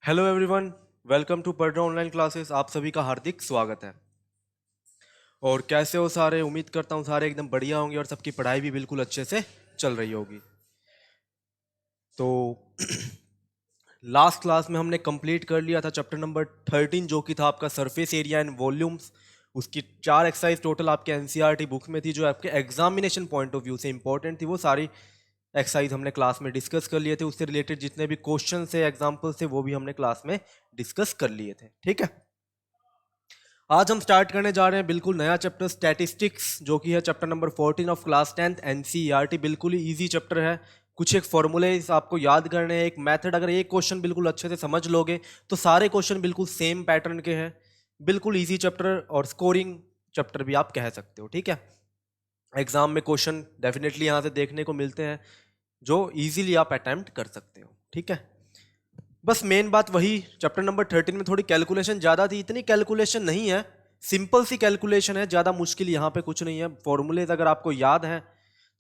Hello everyone, welcome to पढ़ online classes. आप सभी का हार्दिक स्वागत है। और कैसे हो सारे? उम्मीद करता हूँ सारे एकदम बढ़िया होंगे और सबकी पढ़ाई भी बिल्कुल अच्छे से चल रही होगी। तो लास्ट क्लास में हमने कंप्लीट कर लिया था चैप्टर नंबर 13, जो कि था आपका सरफेस एरिया एंड वॉल्यूम्स। उसकी 4 एक्सरसाइज टोटल आपके एनसीईआरटी बुक में थी, जो आपके एग्जामिनेशन पॉइंट ऑफ व्यू से इंपॉर्टेंट थी। वो सारी एक्सरसाइज हमने क्लास में डिस्कस कर लिए थे। उससे रिलेटेड जितने भी क्वेश्चन थे, एग्जाम्पल थे, वो भी हमने क्लास में डिस्कस कर लिए थे। ठीक है, आज हम स्टार्ट करने जा रहे हैं बिल्कुल नया चैप्टर स्टैटिस्टिक्स, जो कि है chapter number 14 of class 10th NCERT. बिल्कुल ही इजी चैप्टर है। कुछ एक फॉर्मूले आपको याद करने हैं, एक मेथड। अगर एक क्वेश्चन बिल्कुल अच्छे से समझ लोगे तो सारे क्वेश्चन बिल्कुल सेम पैटर्न के हैं। बिल्कुल इजी चैप्टर और स्कोरिंग चैप्टर भी आप कह सकते हो। ठीक है, एग्जाम में क्वेश्चन डेफिनेटली यहाँ से देखने को मिलते हैं जो इजीली आप अटेम्प्ट कर सकते हो। ठीक है, बस मेन बात वही, चैप्टर नंबर 13 में थोड़ी कैलकुलेशन ज़्यादा थी। इतनी कैलकुलेशन नहीं है, सिंपल सी कैलकुलेशन है, ज़्यादा मुश्किल यहाँ पे कुछ नहीं है। फॉर्मूलेज अगर आपको याद हैं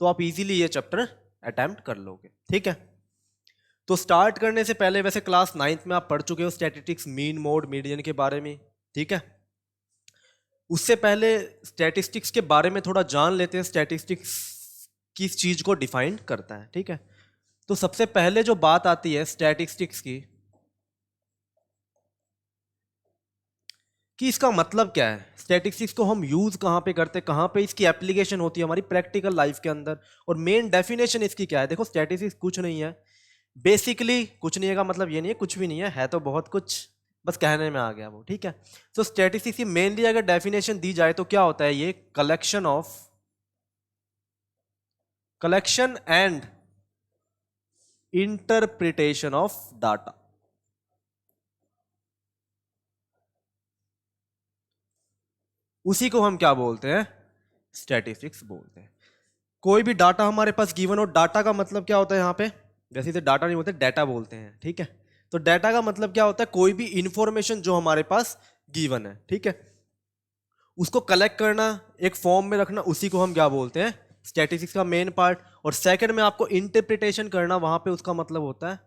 तो आप इजीली ये चैप्टर अटेम्प्ट कर लोगे। ठीक है, तो स्टार्ट करने से पहले, वैसे क्लास 9th में आप पढ़ चुके हो स्टैटिस्टिक्स, मीन, मोड, मीडियन के बारे में। ठीक है, उससे पहले स्टैटिस्टिक्स के बारे में थोड़ा जान लेते हैं। स्टैटिस्टिक्स किस चीज़ को डिफाइन करता है। ठीक है, तो सबसे पहले जो बात आती है स्टैटिस्टिक्स की, कि इसका मतलब क्या है। स्टैटिस्टिक्स को हम यूज कहाँ पे करते हैं, कहाँ पे इसकी एप्लीकेशन होती है हमारी प्रैक्टिकल लाइफ के अंदर, और मेन डेफिनेशन इसकी क्या है। देखो, स्टैटिस्टिक्स कुछ नहीं है, बेसिकली कुछ नहीं है का मतलब ये नहीं है कुछ भी नहीं है तो बहुत कुछ, बस कहने में आ गया वो। ठीक है, तो स्टैटिस्टिक्स की मेनली अगर डेफिनेशन दी जाए तो क्या होता है, ये collection and interpretation of data. उसी को हम क्या बोलते हैं, स्टैटिस्टिक्स बोलते हैं। कोई भी डाटा हमारे पास गिवन हो, डाटा का मतलब क्या होता है यहाँ पे, जैसे इसे डाटा नहीं बोलते, डाटा बोलते हैं। ठीक है, तो डाटा का मतलब क्या होता है, कोई भी इंफॉर्मेशन जो हमारे पास गिवन है, ठीक है, उसको कलेक्ट करना, एक फॉर्म में रखना, उसी को हम क्या बोलते हैं, स्टैटिस्टिक्स का मेन पार्ट। और सेकंड में आपको इंटरप्रिटेशन करना, वहां पे उसका मतलब होता है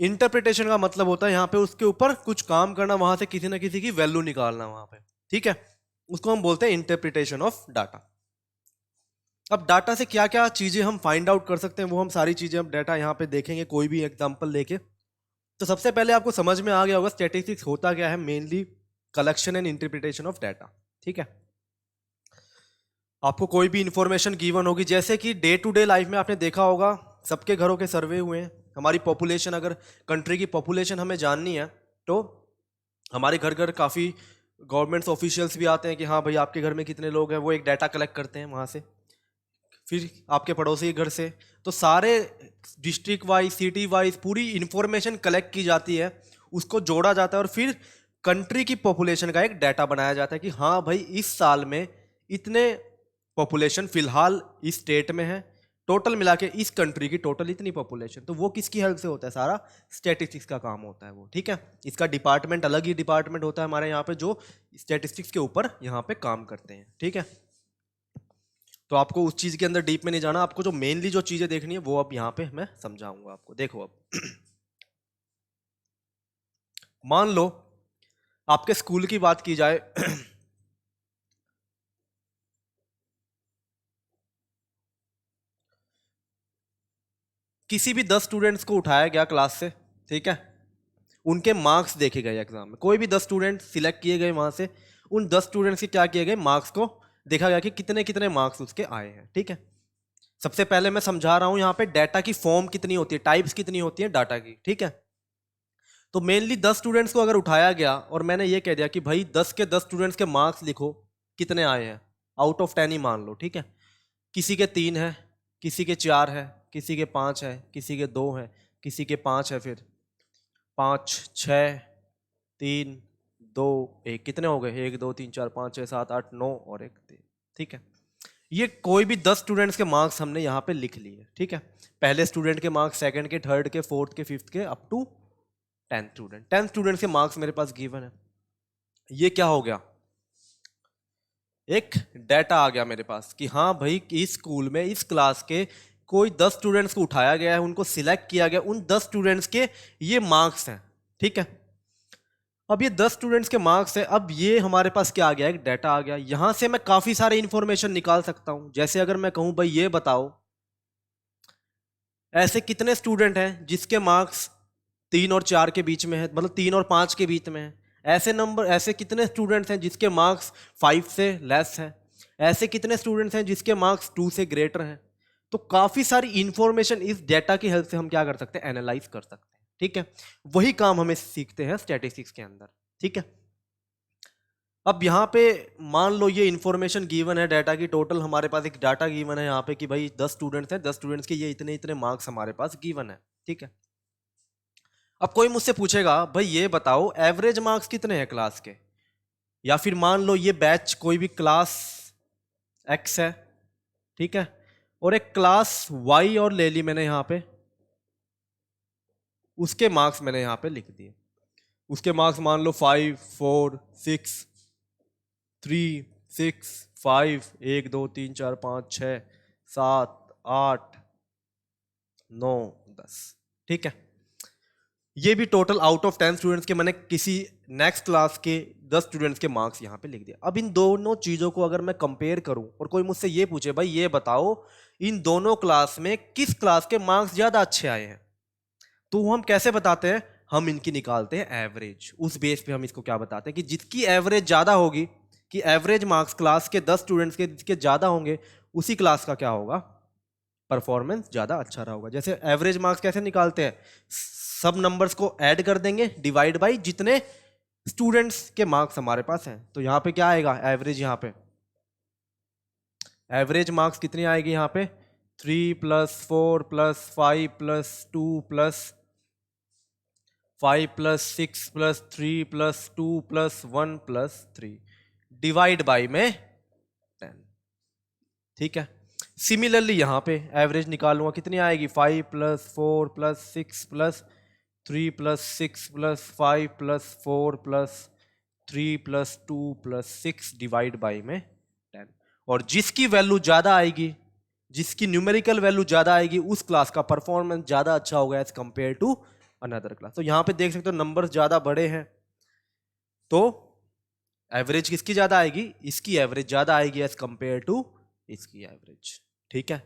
इंटरप्रिटेशन का मतलब होता है यहाँ पे उसके ऊपर कुछ काम करना, वहां से किसी ना किसी की वैल्यू निकालना वहां पे। ठीक है, उसको हम बोलते हैं इंटरप्रिटेशन ऑफ डाटा। अब डाटा से क्या क्या चीजें हम फाइंड आउट कर सकते हैं, वो हम सारी चीजें हम डाटा यहाँ पे देखेंगे, कोई भी एग्जांपल लेके। तो सबसे पहले आपको समझ में आ गया होगा स्टैटिस्टिक्स होता क्या है, mainly collection and interpretation of data. ठीक है, आपको कोई भी इंफॉर्मेशन गिवन होगी, जैसे कि डे टू डे लाइफ में आपने देखा होगा, सबके घरों के सर्वे हुए हैं। हमारी पॉपुलेशन, अगर कंट्री की पॉपुलेशन हमें जाननी है तो हमारे घर घर काफ़ी गवर्नमेंट्स ऑफिशियल्स भी आते हैं कि हाँ भाई आपके घर में कितने लोग हैं, वो एक डाटा कलेक्ट करते हैं वहाँ से। फिर आपके पड़ोसी के घर से, तो सारे डिस्ट्रिक्ट वाइज, सिटी वाइज पूरी इंफॉर्मेशन कलेक्ट की जाती है, उसको जोड़ा जाता है और फिर कंट्री की पॉपुलेशन का एक डाटा बनाया जाता है कि हाँ भाई इस साल में इतने पॉपुलेशन फिलहाल इस स्टेट में है, टोटल मिला के इस कंट्री की टोटल इतनी पॉपुलेशन। तो वो किसकी हेल्प से होता है, सारा स्टैटिस्टिक्स का काम होता है वो। ठीक है, इसका डिपार्टमेंट, अलग ही डिपार्टमेंट होता है हमारे यहाँ पे, जो स्टैटिस्टिक्स के ऊपर यहाँ पे काम करते हैं। ठीक है, तो आपको उस चीज के अंदर डीप में नहीं जाना, आपको जो मेनली जो चीजें देखनी है वो अब यहाँ पे मैं समझाऊंगा आपको। देखो, अब मान लो आपके स्कूल की बात की जाए किसी भी 10 स्टूडेंट्स को उठाया गया क्लास से। ठीक है, उनके मार्क्स देखे गए एग्जाम में, कोई भी 10 स्टूडेंट सिलेक्ट किए गए वहां से, उन 10 स्टूडेंट्स के क्या किए गए, मार्क्स को देखा गया कि कितने कितने मार्क्स उसके आए हैं। ठीक है, सबसे पहले मैं समझा रहा हूं यहाँ पे डाटा की फॉर्म कितनी होती है, टाइप्स कितनी होती है डाटा की। ठीक है, तो मेनली 10 स्टूडेंट्स को अगर उठाया गया और मैंने ये कह दिया कि भाई 10 के 10 स्टूडेंट्स के मार्क्स लिखो, कितने आए हैं, आउट ऑफ 10 ही मान लो। ठीक है, किसी के 3 है, किसी के 4 है, किसी के 5 है, किसी के 2 है, किसी के 5 है, फिर 5, 6, 3, 2, 1, कितने हो गए, 1, 2, 3, 4, 5, 6, 7, 8, 9 और 1, 3। ठीक है, ये कोई भी 10 स्टूडेंट्स के मार्क्स हमने यहाँ पे लिख लिए। ठीक है, पहले स्टूडेंट के मार्क्स, सेकंड के, थर्ड के, फोर्थ के, फिफ्थ के, अप टू 10 स्टूडेंट। 10 स्टूडेंट्स के मार्क्स मेरे पास गिवन है। ये क्या हो गया, एक डाटा आ गया मेरे पास कि हाँ भाई कि इस स्कूल में इस क्लास के कोई 10 स्टूडेंट्स को उठाया गया है, उनको सिलेक्ट किया गया, उन 10 स्टूडेंट्स के ये मार्क्स हैं, ठीक है। अब ये 10 स्टूडेंट्स के मार्क्स है, अब ये हमारे पास क्या आ गया, एक डाटा आ गया। यहां से मैं काफी सारे इंफॉर्मेशन निकाल सकता हूं। जैसे अगर मैं कहूं भाई ये बताओ ऐसे कितने स्टूडेंट हैं जिसके मार्क्स 3 और 4 के बीच में है, मतलब 3 और 5 के बीच में है। ऐसे नंबर, ऐसे कितने स्टूडेंट्स हैं जिसके मार्क्स 5 से लेस है। ऐसे कितने स्टूडेंट्स हैं जिसके मार्क्स 2 से ग्रेटर हैं। तो काफी सारी इंफॉर्मेशन इस डेटा की हेल्प से हम क्या कर सकते हैं, एनालाइज कर सकते हैं, ठीक है। वही काम हमें सीखते हैं स्टैटिस्टिक्स के अंदर, ठीक है। अब यहाँ पे मान लो ये इन्फॉर्मेशन गिवन है डाटा की, टोटल हमारे पास एक डाटा गिवन है यहाँ पे कि भाई 10 स्टूडेंट्स हैं, 10 स्टूडेंट्स के ये इतने इतने मार्क्स हमारे पास गिवन है, ठीक है। अब कोई मुझसे पूछेगा भाई ये बताओ एवरेज मार्क्स कितने हैं क्लास के, या फिर मान लो ये बैच कोई भी क्लास एक्स है, ठीक है, और एक क्लास वाई और ले ली मैंने यहाँ पे, उसके मार्क्स मैंने यहाँ पे लिख दिए। उसके मार्क्स मान लो 5, 4, 6, 3, 6, 5, 1, 2, 3, 4, 5, 6, 7, 8, 9, 10, ठीक है। ये भी टोटल आउट ऑफ 10 स्टूडेंट्स के मैंने किसी नेक्स्ट क्लास के 10 स्टूडेंट्स के मार्क्स यहाँ पे लिख दिया। अब इन दोनों चीजों को अगर मैं कंपेयर करूं और कोई मुझसे ये पूछे भाई ये बताओ इन दोनों क्लास में किस क्लास के मार्क्स ज्यादा अच्छे आए हैं, तो हम कैसे बताते हैं, हम इनकी निकालते हैं एवरेज। उस बेस पे हम इसको क्या बताते हैं कि जिसकी एवरेज ज्यादा होगी, कि एवरेज मार्क्स क्लास के 10 स्टूडेंट्स के जिसके ज्यादा होंगे उसी क्लास का क्या होगा, परफॉर्मेंस ज्यादा अच्छा रहा होगा। जैसे एवरेज मार्क्स कैसे निकालते हैं, सब नंबर्स को ऐड कर देंगे डिवाइड बाई जितने स्टूडेंट्स के मार्क्स हमारे पास हैं। तो यहां पे क्या आएगा एवरेज, यहां पे एवरेज मार्क्स कितनी आएगी यहाँ पे 3 + 4 + 5 + 2 + 5 + 6 + 3 + 2 + 1 + 3 डिवाइड बाई में 10, ठीक है। सिमिलरली यहां पे एवरेज निकालूंगा कितनी आएगी 5 + 4 + 6 + 3 + 6 + 5 + 4 + 3 + 2 + 6 डिवाइड बाई में 10। और जिसकी वैल्यू ज्यादा आएगी, जिसकी न्यूमेरिकल वैल्यू ज्यादा आएगी उस क्लास का परफॉर्मेंस ज्यादा अच्छा होगा as compared to another class. तो यहां पे देख सकते हो नंबर्स ज्यादा बड़े हैं तो एवरेज किसकी ज्यादा आएगी, इसकी एवरेज ज्यादा आएगी एज कंपेयर टू इसकी एवरेज, ठीक है।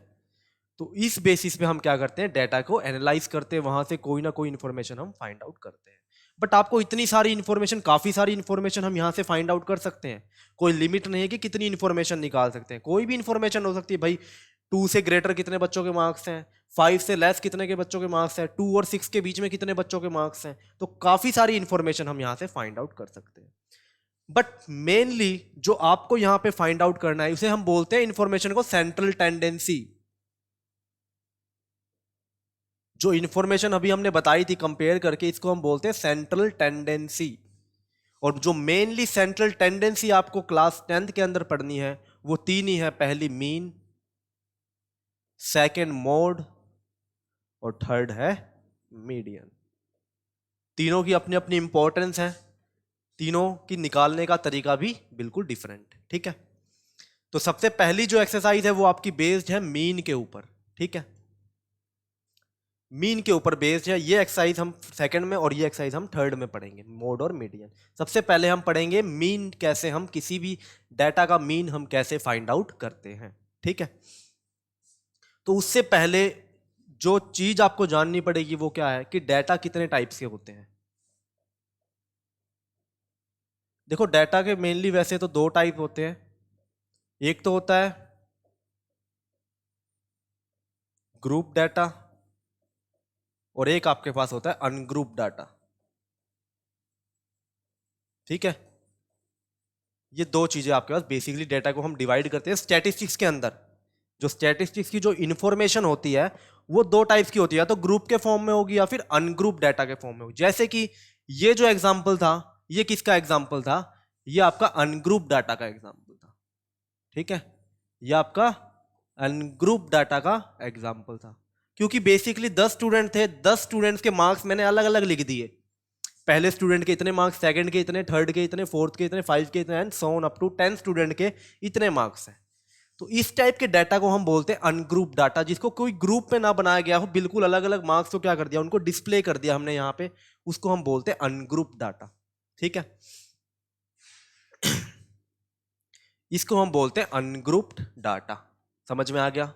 तो इस बेसिस पे हम क्या करते हैं, डाटा को एनालाइज करते हैं, वहां से कोई ना कोई इंफॉर्मेशन हम फाइंड आउट करते हैं। बट आपको इतनी सारी इंफॉर्मेशन, काफी सारी इंफॉर्मेशन हम यहां से फाइंड आउट कर सकते हैं। कोई लिमिट नहीं है कि कितनी इंफॉर्मेशन निकाल सकते हैं, कोई भी इंफॉर्मेशन हो सकती है। भाई 2 से ग्रेटर कितने बच्चों के मार्क्स हैं, 5 से लेस कितने के बच्चों के मार्क्स हैं, 2 और 6 के बीच में कितने बच्चों के मार्क्स हैं। तो काफी सारी इंफॉर्मेशन हम यहां से फाइंड आउट कर सकते हैं। बट मेनली जो आपको यहां पे फाइंड आउट करना है उसे हम बोलते हैं इंफॉर्मेशन को सेंट्रल टेंडेंसी। जो इंफॉर्मेशन अभी हमने बताई थी कंपेयर करके, इसको हम बोलते हैं सेंट्रल टेंडेंसी। और जो मेनली सेंट्रल टेंडेंसी आपको क्लास 10th के अंदर पढ़नी है वो 3 ही है, पहली मीन, सेकंड मोड और थर्ड है मीडियन। तीनों की अपनी अपनी इंपॉर्टेंस है, तीनों की निकालने का तरीका भी बिल्कुल डिफरेंट है, ठीक है। तो सबसे पहली जो एक्सरसाइज है वो आपकी बेस्ड है मीन के ऊपर, ठीक है। मीन के ऊपर बेस्ड है ये एक्सरसाइज, हम सेकंड में और ये एक्सरसाइज हम थर्ड में पढ़ेंगे, मोड और मीडियन। सबसे पहले हम पढ़ेंगे मीन, कैसे हम किसी भी डाटा का मीन हम कैसे फाइंड आउट करते हैं, ठीक है। तो उससे पहले जो चीज आपको जाननी पड़ेगी वो क्या है कि डाटा कितने टाइप्स के होते हैं। देखो डाटा के मेनली वैसे तो 2 टाइप होते हैं। एक तो होता है ग्रुप डाटा और एक आपके पास होता है अनग्रुप डाटा, ठीक है। ये 2 चीजें आपके पास बेसिकली डाटा को हम डिवाइड करते हैं स्टैटिस्टिक्स के अंदर। जो स्टैटिस्टिक्स की जो इंफॉर्मेशन होती है वो 2 टाइप्स की होती है, या तो ग्रुप के फॉर्म में होगी या फिर अनग्रुप डाटा के फॉर्म में होगी। जैसे कि ये जो एग्जांपल था ये किसका एग्जांपल था, ये आपका अनग्रुप डाटा का एग्जांपल था, ठीक है। ये आपका अनग्रुप डाटा का एग्जांपल था, क्योंकि बेसिकली 10 स्टूडेंट थे, 10 स्टूडेंट्स के मार्क्स मैंने अलग अलग लिख दिए। पहले स्टूडेंट के इतने मार्क्स, सेकंड के इतने, थर्ड के इतने, फोर्थ के इतने, 5 के इतने, and so on up to 10 student के इतने मार्क्स हैं। तो इस टाइप के डाटा को हम बोलते हैं अनग्रुप डाटा, जिसको कोई ग्रुप में ना बनाया गया हो, बिल्कुल अलग अलग मार्क्स को क्या कर दिया, उनको डिस्प्ले कर दिया हमने यहाँ पे, उसको हम बोलते हैं अनग्रुप डाटा। ठीक है, इसको हम बोलते हैं अनग्रुप्ड डाटा। समझ में आ गया?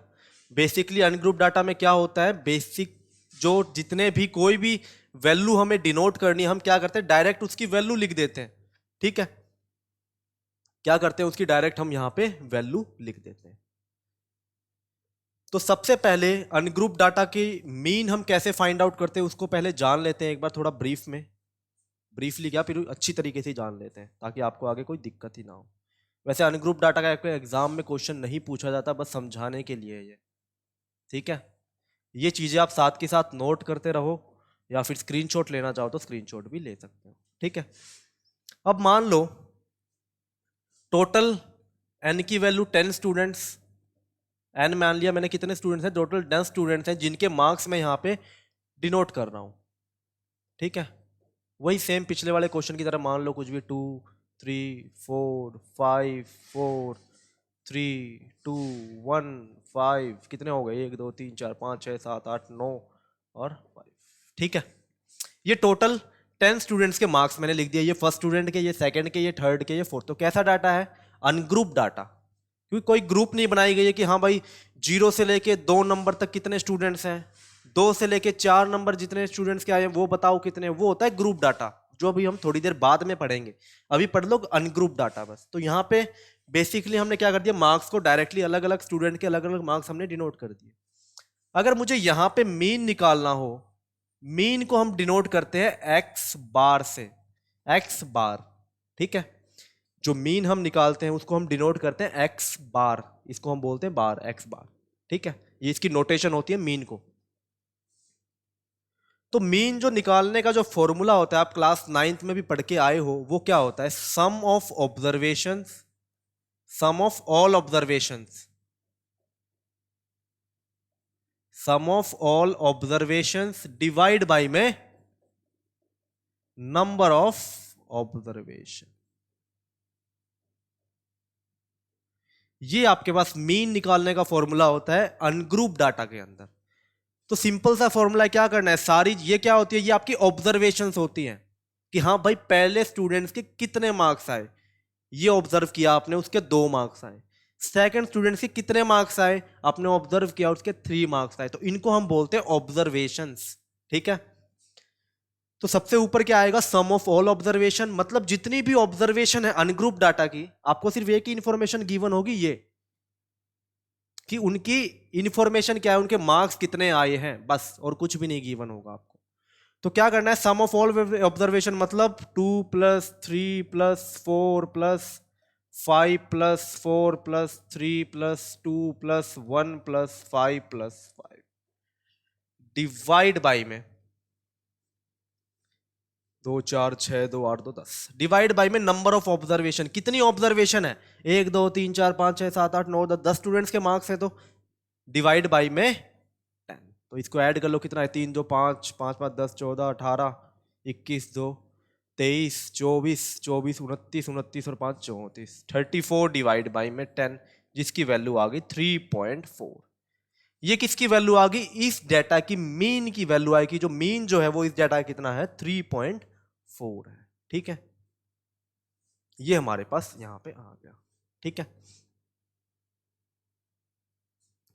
बेसिकली अनग्रुप डाटा में क्या होता है, बेसिक जो जितने भी कोई भी वैल्यू हमें डिनोट करनी है, हम क्या करते हैं, डायरेक्ट उसकी वैल्यू लिख देते हैं। ठीक है, क्या करते हैं, उसकी डायरेक्ट हम यहां पे वैल्यू लिख देते हैं। तो सबसे पहले अनग्रुप डाटा की मीन हम कैसे फाइंड आउट करते हैं उसको पहले जान लेते हैं एक बार, थोड़ा ब्रीफली क्या, फिर अच्छी तरीके से जान लेते हैं ताकि आपको आगे कोई दिक्कत ही ना हो। वैसे अनग्रुप डाटा का एग्जाम में क्वेश्चन नहीं पूछा जाता, बस समझाने के लिए ये। ठीक है, ये चीजें आप साथ के साथ नोट करते रहो, या फिर स्क्रीनशॉट लेना चाहो तो स्क्रीनशॉट भी ले सकते हो। ठीक है, अब मान लो टोटल एन की वैल्यू 10 स्टूडेंट्स, एन मान लिया मैंने कितने स्टूडेंट्स हैं, टोटल 10 स्टूडेंट्स हैं जिनके मार्क्स मैं यहाँ पे डिनोट कर रहा हूँ। ठीक है, वही सेम पिछले वाले क्वेश्चन की तरह मान लो कुछ भी 2 3 4 5 4 3 2 1 5, कितने हो गए, 1 2 3 4 5 6 7 8 9 और 5। ठीक है, ये टोटल 10 स्टूडेंट्स के मार्क्स मैंने लिख दिया, ये फर्स्ट स्टूडेंट के, ये सेकंड के, ये थर्ड के, ये फोर्थ। तो कैसा डाटा है, अनग्रुप डाटा, क्योंकि कोई ग्रुप नहीं बनाई गई है कि हाँ भाई 0 से लेके 2 नंबर तक कितने स्टूडेंट्स हैं, 2 से लेके 4 नंबर जितने स्टूडेंट्स के आए हैं वो बताओ कितने, वो होता है ग्रुप डाटा, जो अभी हम थोड़ी देर बाद में पढ़ेंगे। अभी पढ़ लो अनग्रुप डाटा बस। तो यहाँ पे बेसिकली हमने क्या कर दिया, मार्क्स को डायरेक्टली अलग अलग स्टूडेंट के अलग अलग मार्क्स हमने डिनोट कर दिए। अगर मुझे यहाँ पे मीन निकालना हो, मीन को हम डिनोट करते हैं एक्स बार से, एक्स बार। ठीक है, जो मीन हम निकालते हैं उसको हम डिनोट करते हैं एक्स बार, इसको हम बोलते हैं बार, एक्स बार। ठीक है, ये इसकी नोटेशन होती है मीन को। तो मीन जो निकालने का जो फॉर्मूला होता है, आप क्लास 9th में भी पढ़ के आए हो, वो क्या होता है, sum of observations, sum of all observations, sum of all observations divide by में नंबर ऑफ ऑब्जर्वेशन। ये आपके पास मीन निकालने का फॉर्मूला होता है अनग्रुप डाटा के अंदर। तो सिंपल सा फॉर्मूला क्या करना है, सारी ये क्या होती है, ये आपकी ऑब्जर्वेशंस होती हैं कि हाँ भाई पहले स्टूडेंट्स के कितने मार्क्स आए, ये ऑब्जर्व किया आपने, उसके 2 मार्क्स आए। सेकंड स्टूडेंट्स के कितने मार्क्स आए, आपने ऑब्जर्व किया, उसके 3 मार्क्स आए। तो इनको हम बोलते हैं ऑब्जर्वेशंस। ठीक है, तो सबसे ऊपर क्या आएगा, सम ऑफ ऑल ऑब्जर्वेशन, मतलब जितनी भी ऑब्जर्वेशन है अनग्रुप डाटा की, आपको सिर्फ एक ही इंफॉर्मेशन गिवन होगी, ये कि उनकी इंफॉर्मेशन क्या है, उनके मार्क्स कितने आए हैं, बस, और कुछ भी नहीं गिवन होगा आपको। तो क्या करना है, सम ऑफ ऑल ऑब्जर्वेशन मतलब 2 + 3 + 4 + 5 + 4 + 3 + 2 + 1 + 5 + 5 डिवाइड बाई में 2 4 6 2 8 2 10 डिवाइड बाई में नंबर ऑफ ऑब्जर्वेशन, कितनी ऑब्जर्वेशन है, 1 2 3 4 5 6 7 8 9 10 स्टूडेंट्स के मार्क्स है, तो डिवाइड बाई में 10। तो इसको ऐड कर लो, कितना है, 3 2 5 5 5 10 14 18 21 2 23 24 24 29 29 और 5 34 34 डिवाइड बाई में 10, जिसकी वैल्यू आ गई 3.4। ये किसकी वैल्यू आ गई, इस डेटा की मीन की वैल्यू आएगी, जो मीन जो है वो इस डेटा कितना है, 3.4 है। ठीक है, ये हमारे पास यहां पे आ गया। ठीक है,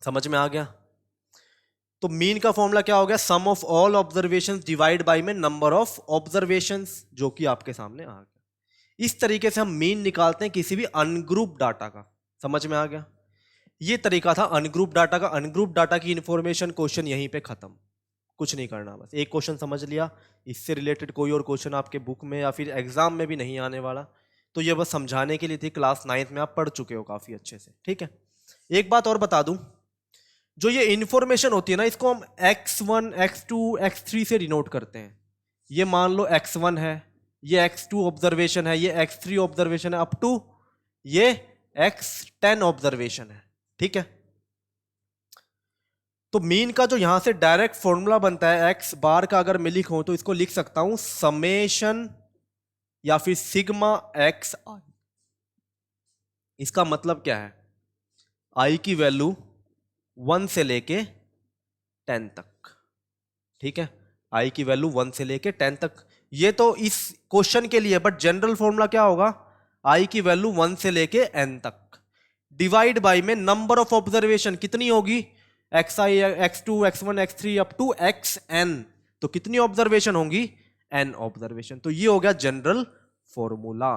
समझ में आ गया? तो मीन का फॉर्मूला क्या हो गया, sum of all observations divide by में नंबर ऑफ ऑब्जर्वेशंस, जो कि आपके सामने आ गया। इस तरीके से हम मीन निकालते हैं किसी भी अनग्रुप डाटा का। समझ में आ गया? ये तरीका था अनग्रुप डाटा का। अनग्रुप डाटा की इंफॉर्मेशन क्वेश्चन यहीं पे खत्म, कुछ नहीं करना, बस एक क्वेश्चन समझ लिया, इससे रिलेटेड कोई और क्वेश्चन आपके बुक में या फिर एग्जाम में भी नहीं आने वाला। तो ये बस समझाने के लिए थी, क्लास 9th में आप पढ़ चुके हो काफी अच्छे से। ठीक है, एक बात और बता दूं, जो ये इंफॉर्मेशन होती है ना, इसको हम x1 x2 x3 से डिनोट करते हैं। ये मान लो x1 है, ये x2 ऑब्जर्वेशन है, ये x3 ऑब्जर्वेशन है, अप टू ये x10 ऑब्जर्वेशन है। ठीक है, तो मीन का जो यहां से डायरेक्ट फॉर्मूला बनता है एक्स बार का, अगर मैं लिखूं तो इसको लिख सकता हूं समेशन या फिर सिग्मा एक्स आई। इसका मतलब क्या है, आई की वैल्यू 1 से लेके 10 तक, ठीक है, आई की वैल्यू 1 से लेके 10 तक। ये तो इस क्वेश्चन के लिए, बट जनरल फॉर्मूला क्या होगा, आई की वैल्यू 1 से लेके एन तक, डिवाइड बाई में नंबर ऑफ ऑब्जर्वेशन कितनी होगी, x i x two x one x three up to x n, तो कितनी ऑब्जर्वेशन होंगी, एन ऑब्जर्वेशन। तो ये हो गया जनरल फॉर्मूला,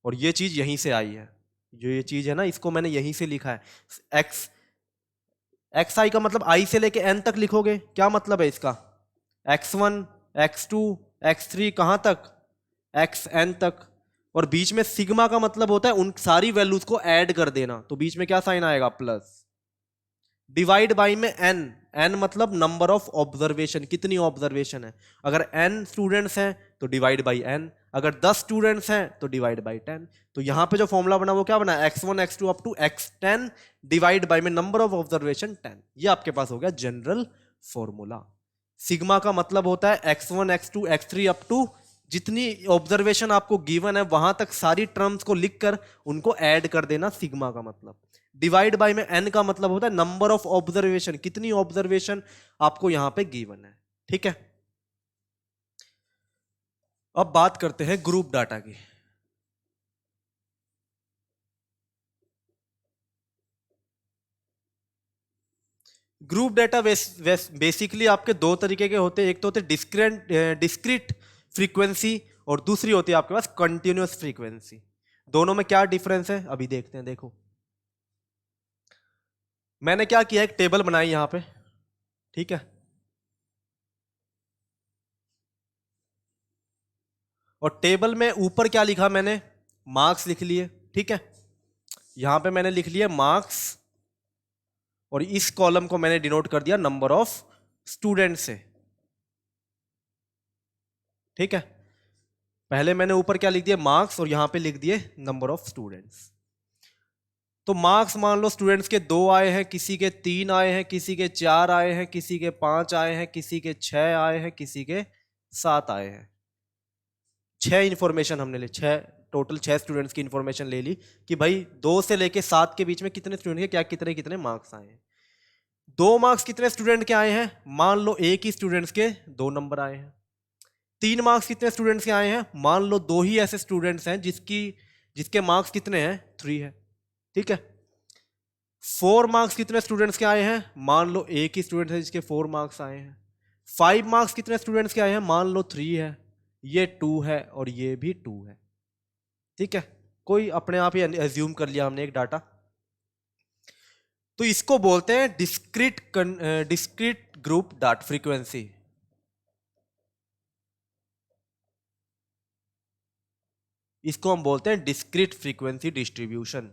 और ये चीज यहीं से आई है, जो ये चीज है ना इसको मैंने यहीं से लिखा है। एक्स एक्स आई का मतलब आई से लेके एन तक लिखोगे, क्या मतलब है इसका, x one x two x three कहां तक, एक्स एन तक, और बीच में सिग्मा का मतलब होता है उन सारी वैल्यूज को ऐड कर देना, तो बीच में क्या साइन आएगा, प्लस, डिवाइड बाई में एन, एन मतलब नंबर ऑफ ऑब्जर्वेशन, कितनी ऑब्जर्वेशन है, अगर एन स्टूडेंट्स हैं तो डिवाइड बाई एन, अगर 10 स्टूडेंट्स हैं तो डिवाइड बाई 10। तो यहां पे जो फॉर्मूला बना वो क्या बना, x1 x2 up to x10 divide by में नंबर ऑफ ऑब्जर्वेशन 10। ये आपके पास हो गया जनरल फॉर्मूला। सिग्मा का मतलब होता है x1 x2 x3 up to जितनी ऑब्जर्वेशन आपको गिवन है वहां तक सारी टर्म्स को लिखकर उनको ऐड कर देना, सिग्मा का मतलब। डिवाइड बाय में एन का मतलब होता है नंबर ऑफ ऑब्जर्वेशन, कितनी ऑब्जर्वेशन आपको यहां पे गिवन है, ठीक है। अब बात करते हैं ग्रुप डाटा की। ग्रुप डाटा बेसिकली आपके दो तरीके के होते हैं, एक तो होते डिस्क्रीट फ्रीक्वेंसी और दूसरी होती है आपके पास कंटिन्यूअस फ्रीक्वेंसी। दोनों में क्या डिफरेंस है अभी देखते हैं। देखो मैंने क्या किया, एक टेबल बनाई यहां पे, ठीक है, और टेबल में ऊपर क्या लिखा मैंने, मार्क्स लिख लिए, ठीक है, यहां पे मैंने लिख लिया मार्क्स, और इस कॉलम को मैंने डिनोट कर दिया नंबर ऑफ स्टूडेंट से, ठीक है। पहले मैंने ऊपर क्या लिख दिया, मार्क्स, और यहां पे लिख दिए नंबर ऑफ स्टूडेंट्स। तो मार्क्स मान लो स्टूडेंट्स के 2 आए हैं, किसी के 3 आए हैं, किसी के 4 आए हैं, किसी के 5 आए हैं, किसी के 6 आए हैं, किसी के 7 आए हैं। 6 इंफॉर्मेशन हमने ली, 6 टोटल 6 स्टूडेंट्स की इंफॉर्मेशन ले ली कि भाई 2 से लेके 7 के बीच में कितने स्टूडेंट के क्या कितने कितने मार्क्स आए हैं। 2 मार्क्स कितने स्टूडेंट के आए हैं, मान लो एक ही स्टूडेंट्स के 2 नंबर आए हैं। 3 मार्क्स कितने स्टूडेंट्स के आए हैं, मान लो 2 ही ऐसे स्टूडेंट्स हैं जिसके मार्क्स कितने हैं, 3 है, ठीक है। 4 मार्क्स कितने स्टूडेंट्स के आए हैं, मान लो एक ही स्टूडेंट है जिसके 4 मार्क्स आए हैं। 5 मार्क्स कितने स्टूडेंट्स के आए हैं, मान लो 3 है, ये 2 है और ये भी 2 है, ठीक है। कोई अपने आप ही एज्यूम कर लिया हमने एक डाटा। तो इसको बोलते हैं डिस्क्रीट ग्रुप डाटा फ्रीक्वेंसी। इसको हम बोलते हैं डिस्क्रीट फ्रीक्वेंसी डिस्ट्रीब्यूशन।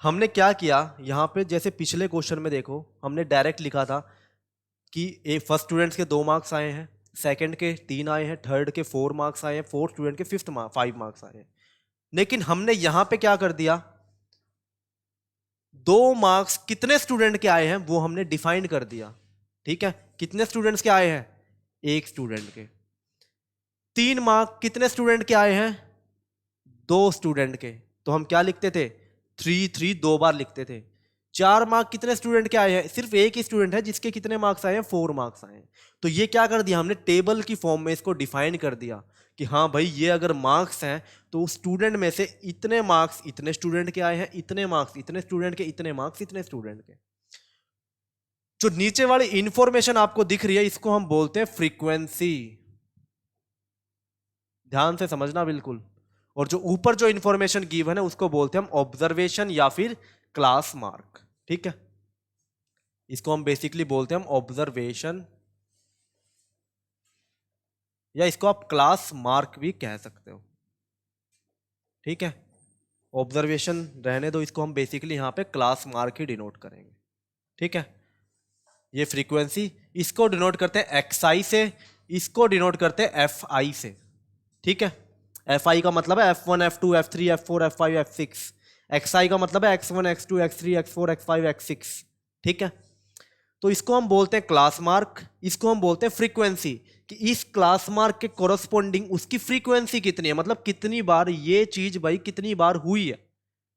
हमने क्या किया यहां पे, जैसे पिछले क्वेश्चन में देखो हमने डायरेक्ट लिखा था कि फर्स्ट स्टूडेंट्स के 2 मार्क्स आए हैं, सेकंड के 3 आए हैं, थर्ड के 4 मार्क्स आए हैं, फोर्थ स्टूडेंट के 5 मार्क्स आए हैं। लेकिन हमने यहां पे क्या कर दिया, 2 मार्क्स कितने स्टूडेंट के आए हैं वो हमने डिफाइन कर दिया, ठीक है। कितने स्टूडेंट्स के आए हैं, एक स्टूडेंट के। 3 मार्क्स कितने स्टूडेंट के आए हैं, 2 स्टूडेंट के, तो हम क्या लिखते थे, 3 2 बार लिखते थे। 4 मार्क्स कितने स्टूडेंट के आए हैं, सिर्फ एक ही स्टूडेंट है जिसके कितने मार्क्स आए हैं, 4 मार्क्स आए हैं। तो ये क्या कर दिया हमने, टेबल की फॉर्म में इसको डिफाइन कर दिया कि हाँ भाई ये अगर मार्क्स हैं तो स्टूडेंट में से इतने मार्क्स इतने स्टूडेंट के आए हैं, इतने मार्क्स इतने स्टूडेंट के, इतने मार्क्स इतने स्टूडेंट के। जो नीचे वाली इंफॉर्मेशन आपको दिख रही है इसको हम बोलते हैं फ्रीक्वेंसी, ध्यान से समझना बिल्कुल। और जो ऊपर जो इंफॉर्मेशन गिवन है उसको बोलते हैं हम ऑब्जर्वेशन या फिर क्लास मार्क, ठीक है। इसको हम बेसिकली बोलते हैं हम ऑब्जर्वेशन, या इसको आप क्लास मार्क भी कह सकते हो, ठीक है। ऑब्जर्वेशन रहने दो, इसको हम बेसिकली यहां पे क्लास मार्क ही डिनोट करेंगे, ठीक है। ये फ्रीक्वेंसी, इसको डिनोट करते हैं एक्स आई से, इसको डिनोट करते हैं एफ आई से, ठीक है। एफ आई का मतलब है F1 F2 F3 F4 F5 F6, x आई का मतलब है X1 X2 X3 X4 X5 X6, ठीक है। तो इसको हम बोलते हैं क्लास मार्क, इसको हम बोलते हैं फ्रीक्वेंसी, कि इस क्लास मार्क के कोरस्पोंडिंग उसकी फ्रीक्वेंसी कितनी है, मतलब कितनी बार ये चीज भाई कितनी बार हुई है,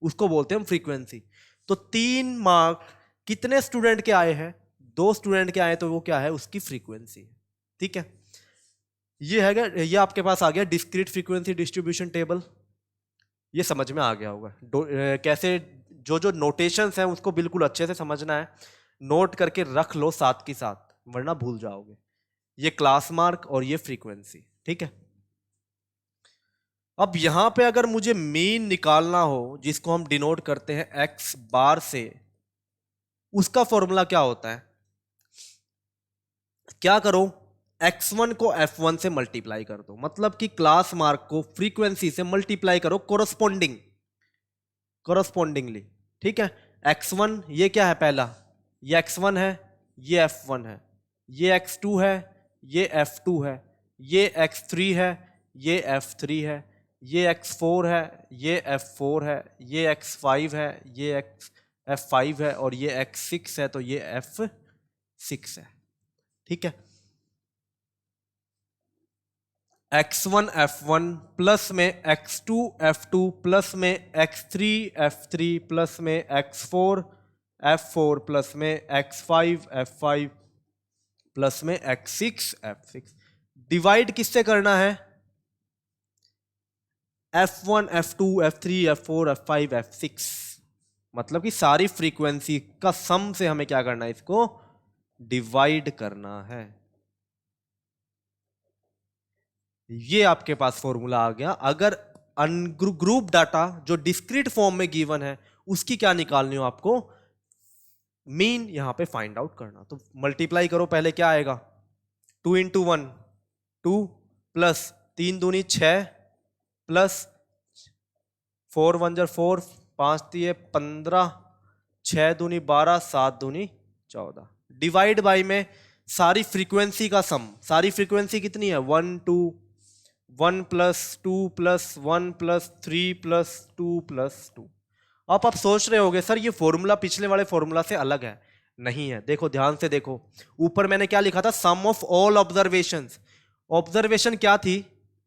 उसको बोलते हैं हम फ्रीक्वेंसी। तो 3 मार्क कितने स्टूडेंट के आए हैं, 2 स्टूडेंट के आए, तो वो क्या है, उसकी फ्रीक्वेंसी। ठीक है, ये है, ये आपके पास आ गया डिस्क्रीट फ्रीक्वेंसी डिस्ट्रीब्यूशन टेबल, ये समझ में आ गया होगा। कैसे जो जो नोटेशंस हैं उसको बिल्कुल अच्छे से समझना है, नोट करके रख लो साथ के साथ, वरना भूल जाओगे। ये क्लास मार्क और ये फ्रीक्वेंसी। ठीक है, अब यहां पे अगर मुझे मीन निकालना हो, जिसको हम डिनोट करते हैं एक्स बार से, उसका फॉर्मूला क्या होता है, क्या करो, x1 को f1 से मल्टीप्लाई कर दो, मतलब कि क्लास मार्क को फ्रीक्वेंसी से मल्टीप्लाई करो कोरस्पोंडिंगली। ठीक है, x1 ये क्या है, पहला ये x1 है, ये f1 है, ये x2 है, ये f2 है, ये x3 है, ये f3 है, ये x4 है, ये f4 है, ये x5 है, ये f5 है, और ये x6 है, तो ये f6 है। ठीक है, x1 f1 प्लस में x2 f2 प्लस में x3 f3 प्लस में x4 f4 प्लस में x5 f5 प्लस में x6 f6। डिवाइड किससे करना है, f1 f2 f3 f4 f5 f6, मतलब कि सारी फ्रीक्वेंसी का सम से हमें क्या करना है, इसको डिवाइड करना है। ये आपके पास फॉर्मूला आ गया। अगर अनग्रुप डाटा जो डिस्क्रीट फॉर्म में गिवन है उसकी क्या निकालनी हो आपको, मीन यहां पे फाइंड आउट करना। तो मल्टीप्लाई करो, पहले क्या आएगा, 2 इंटू 1 2 प्लस 3 दूनी 6 प्लस 4 1 जार 4 5 दिए 15 6 दूनी 12 7 दूनी 14, डिवाइड बाई में सारी फ्रीक्वेंसी का सम, सारी फ्रीक्वेंसी कितनी है 1 2 1 plus 2 plus 1 plus 3 plus 2 plus 2। अब आप सोच रहे होगे सर ये फॉर्मूला पिछले वाले फॉर्मूला से अलग है, नहीं है। देखो ध्यान से देखो, ऊपर मैंने क्या लिखा था, सम ऑफ ऑल ऑब्जर्वेशंस। ऑब्जर्वेशन क्या थी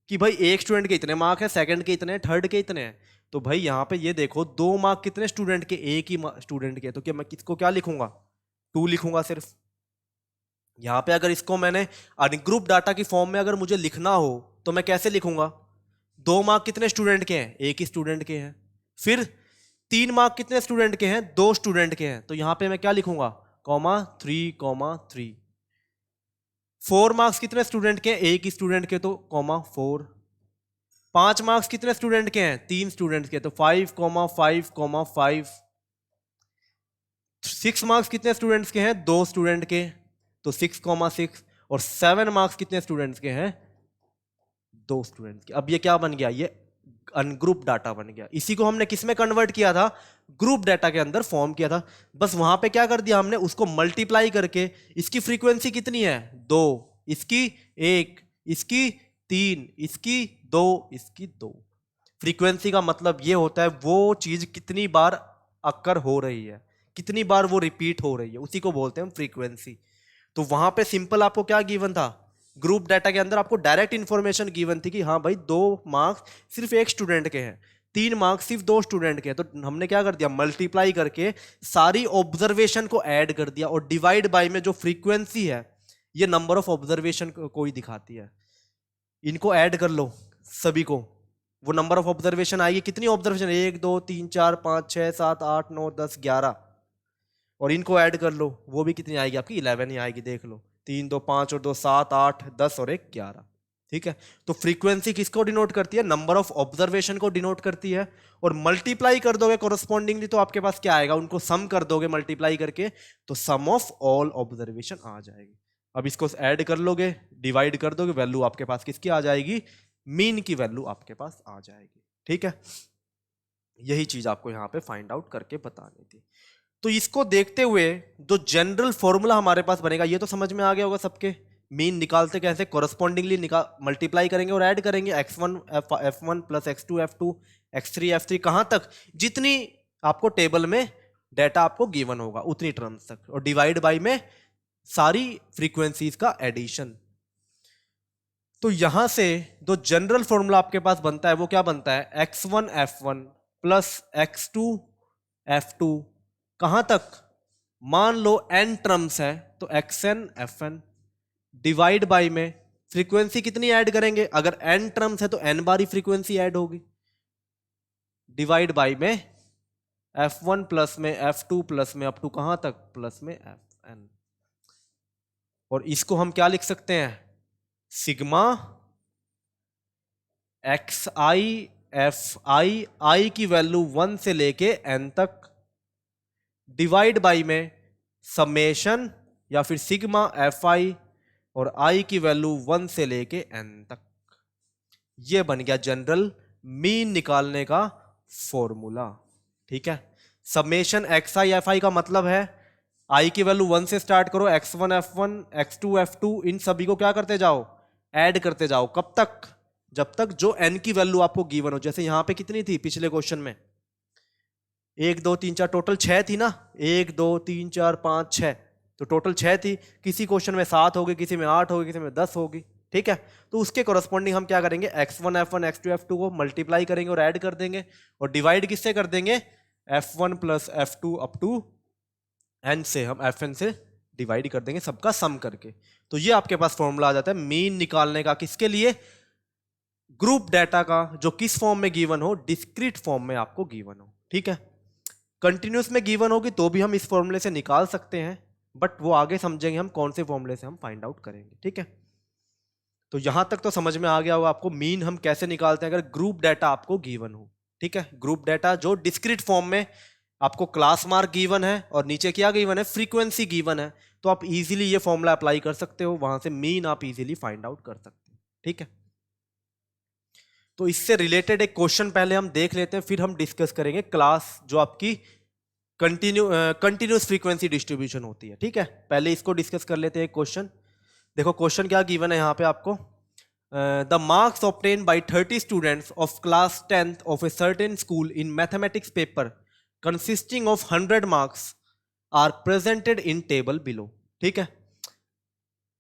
कि भाई एक स्टूडेंट के इतने मार्क है, सेकंड के इतने, थर्ड के इतने हैं। तो भाई यहाँ पे ये देखो 2 मार्क कितने स्टूडेंट के, एक ही स्टूडेंट के, तो क्या मैं किसको क्या लिखूंगा, 2 लिखूंगा सिर्फ। यहां पे अगर इसको मैंने अनग्रुप डाटा की फॉर्म में अगर मुझे लिखना हो तो मैं कैसे लिखूंगा, 2 मार्क कितने स्टूडेंट के हैं, एक ही स्टूडेंट के हैं। फिर 3 मार्क कितने स्टूडेंट के हैं, 2 स्टूडेंट के हैं, तो यहां पे मैं क्या लिखूंगा, कॉमा 3 4 मार्क्स कितने स्टूडेंट के हैं, एक ही स्टूडेंट के, तो कॉमा 4। 5 मार्क्स कितने स्टूडेंट के हैं, 3 स्टूडेंट के, तो 5 6 मार्क्स कितने स्टूडेंट्स के हैं, 2 स्टूडेंट के, तो 6 और 7 मार्क्स कितने स्टूडेंट्स के हैं, 2 स्टूडेंट्स के। अब ये क्या बन गया, ये अनग्रुप डाटा बन गया। इसी को हमने किस में कन्वर्ट किया था, ग्रुप डाटा के अंदर फॉर्म किया था। बस वहां पे क्या कर दिया हमने, उसको मल्टीप्लाई करके, इसकी फ्रीक्वेंसी कितनी है 2, इसकी 1, इसकी 3, इसकी 2, इसकी 2। फ्रीक्वेंसी का मतलब ये होता है वो चीज कितनी बार अक्कर हो रही है, कितनी बार वो रिपीट हो रही है, उसी को बोलते हैं हम फ्रीक्वेंसी। तो वहां पे सिंपल आपको क्या गिवन था, ग्रुप डाटा के अंदर आपको डायरेक्ट इंफॉर्मेशन गिवन थी कि हाँ भाई 2 मार्क्स सिर्फ एक स्टूडेंट के हैं, 3 मार्क्स सिर्फ 2 स्टूडेंट के हैं। तो हमने क्या कर दिया, मल्टीप्लाई करके सारी ऑब्जर्वेशन को ऐड कर दिया, और डिवाइड बाय में जो फ्रीक्वेंसी है ये नंबर ऑफ ऑब्जर्वेशन को ही दिखाती है। इनको ऐड कर लो सभी को, वो नंबर ऑफ ऑब्जर्वेशन आएगी, कितनी ऑब्जर्वेशन, 1 2 3 4 5 6 7 8 9 10 11, और इनको ऐड कर लो, वो भी कितनी आएगी आपकी 11 ही आएगी। देख लो 3 2 5 और 2 7 8 10 और 1 11। ठीक है, तो फ्रीक्वेंसी किसको डिनोट करती है, नंबर ऑफ ऑब्जर्वेशन को डिनोट करती है। और मल्टीप्लाई कर दोगे कोरस्पॉन्डिंगली तो आपके पास क्या आएगा, उनको सम कर दोगे मल्टीप्लाई करके, तो सम ऑफ ऑल ऑब्जर्वेशन आ जाएगी। अब इसको ऐड कर लोगे, डिवाइड कर दोगे, वैल्यू आपके पास किसकी आ जाएगी, मीन की वैल्यू आपके पास आ जाएगी। ठीक है, यही चीज आपको यहाँ पे फाइंड आउट करके बतानी थी। तो इसको देखते हुए जो जनरल फॉर्मूला हमारे पास बनेगा, ये तो समझ में आ गया होगा सबके, मीन निकालते कैसे, कोरस्पॉन्डिंगली मल्टीप्लाई करेंगे और ऐड करेंगे, x1 f1 plus x2 f2 x3 f3 कहां तक, जितनी आपको टेबल में डाटा आपको गिवन होगा उतनी टर्म्स तक, और डिवाइड बाय में सारी फ्रीक्वेंसीज का एडिशन। तो यहां से जो जनरल फॉर्मूला आपके पास बनता है वो क्या बनता है, x1 f1 plus x2 f2, कहां तक, मान लो n टर्म्स है तो xn fn, डिवाइड बाई में फ्रीक्वेंसी कितनी ऐड करेंगे, अगर n टर्म्स है तो n बारी फ्रीक्वेंसी ऐड होगी, डिवाइड बाई में f1 प्लस में f2 प्लस में अप टू कहां तक, प्लस में fn। और इसको हम क्या लिख सकते हैं, sigma x i f i की वैल्यू 1 से लेके n तक, डिवाइड बाई में समेशन या फिर सिग्मा एफ आई और आई की वैल्यू 1 से लेके n तक। ये बन गया जनरल मीन निकालने का फॉर्मूला। ठीक है, summation x i f i का मतलब है आई की वैल्यू 1 से स्टार्ट करो, x1 f1 x2 f2, इन सभी को क्या करते जाओ, ऐड करते जाओ, कब तक, जब तक जो n की वैल्यू आपको गिवन हो। जैसे यहां पे कितनी थी पिछले क्वेश्चन में, 1 2 3 4, टोटल 6 थी ना, 1 2 3 4 5 6, तो टोटल 6 थी, किसी क्वेश्चन में 7 होगी, किसी में 8 होगी, किसी में 10 होगी। ठीक है, तो उसके कोरस्पॉन्डिंग हम क्या करेंगे, x1 f1 x2 f2 को मल्टीप्लाई करेंगे और ऐड कर देंगे, और डिवाइड किससे कर देंगे, f1 plus f2 up to n से हम fn से डिवाइड कर देंगे, सबका सम करके। तो ये आपके पास फॉर्मूला आ जाता है मीन निकालने का, किसके लिए, ग्रुप डाटा का, जो किस फॉर्म में गिवन हो, डिस्क्रीट फॉर्म में आपको गिवन हो। ठीक है, कंटिन्यूस में गिवन होगी तो भी हम इस फॉर्मूले से निकाल सकते हैं, बट वो आगे समझेंगे हम कौन से फॉर्मूले से हम फाइंड आउट करेंगे। ठीक है, तो यहां तक तो समझ में आ गया होगा आपको मीन हम कैसे निकालते हैं अगर ग्रुप डाटा आपको गिवन हो। ठीक है, ग्रुप डाटा जो डिस्क्रीट फॉर्म में आपको क्लास मार्क गिवन है और नीचे क्या गिवन है, फ्रीक्वेंसी गिवन है, तो आप इजीली ये फॉर्मूला अप्लाई कर सकते हो, वहां से मीन आप इजीली फाइंड आउट कर सकते हो। ठीक है, तो इससे रिलेटेड एक क्वेश्चन पहले हम देख लेते हैं, फिर हम डिस्कस करेंगे क्लास जो आपकी कंटिन्यूस फ्रीक्वेंसी डिस्ट्रीब्यूशन होती है। ठीक है, पहले इसको डिस्कस कर लेते हैं क्वेश्चन। देखो क्वेश्चन क्या गिवन है यहाँ पे आपको, the marks obtain by 30 students of class 10th of a certain school in mathematics paper consisting of 100 marks are presented in table below. ठीक है,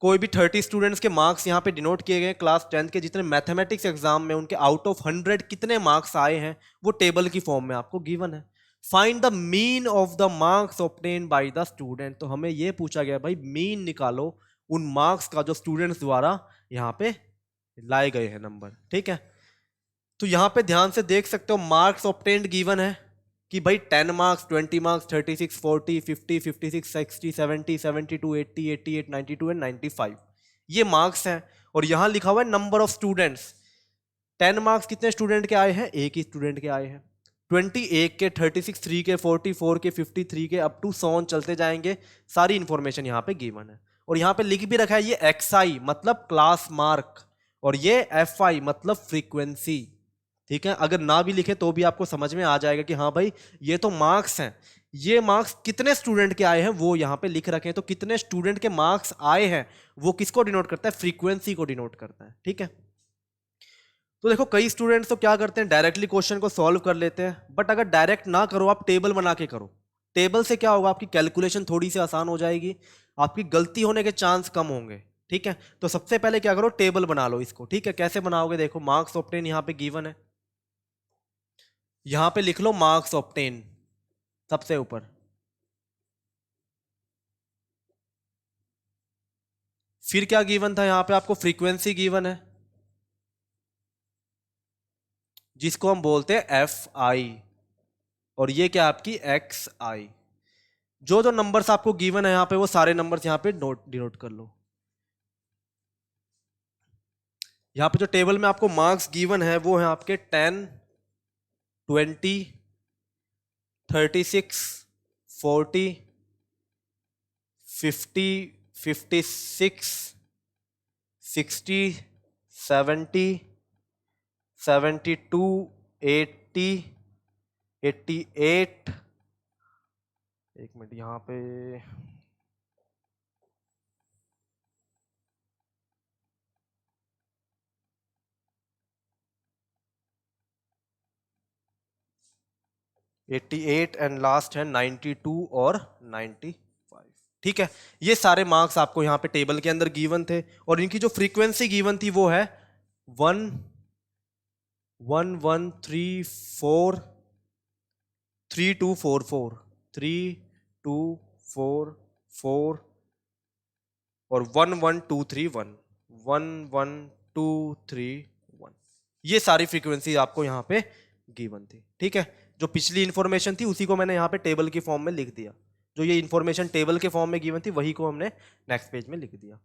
कोई भी 30 स्टूडेंट्स के मार्क्स यहाँ पे डिनोट किए गए, क्लास 10th के जितने मैथमेटिक्स एग्जाम में उनके आउट ऑफ 100 कितने मार्क्स आए हैं वो टेबल की फॉर्म में आपको गिवन है। Find the mean of the marks obtain by the student, तो हमें ये पूछा गया भाई मीन निकालो उन मार्क्स का जो स्टूडेंट्स द्वारा यहाँ पे लाए गए हैं नंबर। ठीक है, तो यहाँ पे ध्यान से देख सकते हो मार्क्स ऑब्टेन्ड गिवन है कि भाई 10 मार्क्स 20 मार्क्स 36 40 50 56 60 70 72 80 88 92 एंड 95 ये मार्क्स हैं। और यहाँ लिखा हुआ है नंबर ऑफ स्टूडेंट्स, 10 मार्क्स कितने स्टूडेंट के आए हैं, एक ही स्टूडेंट के आए हैं, 20 एक के, 36 3 के, 44 के, 53 के, अप टू सॉन चलते जाएंगे, सारी इंफॉर्मेशन यहाँ पे गिवन है। और यहाँ पे लिख भी रखा है ये XI मतलब क्लास मार्क और ये FI मतलब फ्रीक्वेंसी। ठीक है, अगर ना भी लिखे तो भी आपको समझ में आ जाएगा कि हाँ भाई ये तो मार्क्स हैं, ये मार्क्स कितने स्टूडेंट के आए हैं वो यहाँ पे लिख रखे हैं, तो कितने स्टूडेंट के मार्क्स आए हैं वो किसको डिनोट करता है, फ्रीक्वेंसी को डिनोट करता है। ठीक है, तो देखो कई स्टूडेंट्स तो क्या करते हैं डायरेक्टली क्वेश्चन को सॉल्व कर लेते हैं, बट अगर डायरेक्ट ना करो आप टेबल बना के करो, टेबल से क्या होगा आपकी कैलकुलेशन थोड़ी सी आसान हो जाएगी, आपकी गलती होने के चांस कम होंगे। ठीक है, तो सबसे पहले क्या करो टेबल बना लो इसको। ठीक है, कैसे बनाओगे, देखो मार्क्स ऑब्टेन यहाँ पे गिवन है, यहां पे लिख लो मार्क्स ऑब्टेन सबसे ऊपर, फिर क्या गिवन था यहां पे आपको, फ्रीक्वेंसी गिवन है जिसको हम बोलते हैं FI, और ये क्या आपकी XI। जो जो नंबर्स आपको गिवन है यहां पे वो सारे नंबर्स यहां पे नोट डिनोट कर लो। यहां पे जो टेबल में आपको मार्क्स गिवन है वो है आपके 10 20 36 40 50 56 60 70 72 80 88, एक मिनट यहाँ पे 88 एंड लास्ट है 92 और 95। ठीक है, ये सारे मार्क्स आपको यहाँ पे टेबल के अंदर गिवन थे, और इनकी जो फ्रीक्वेंसी गिवन थी वो है 1 1 1 3 4 3 2 4 4 3 2 4 4 और 1 1 2 3 1 1 1 2 3 1, ये सारी फ्रीक्वेंसी आपको यहाँ पे गिवन थी। ठीक है, जो पिछली इंफॉर्मेशन थी उसी को मैंने यहाँ पे टेबल की फॉर्म में लिख दिया, जो ये इंफॉर्मेशन टेबल के फॉर्म में गिवन थी वही को हमने नेक्स्ट पेज में लिख दिया।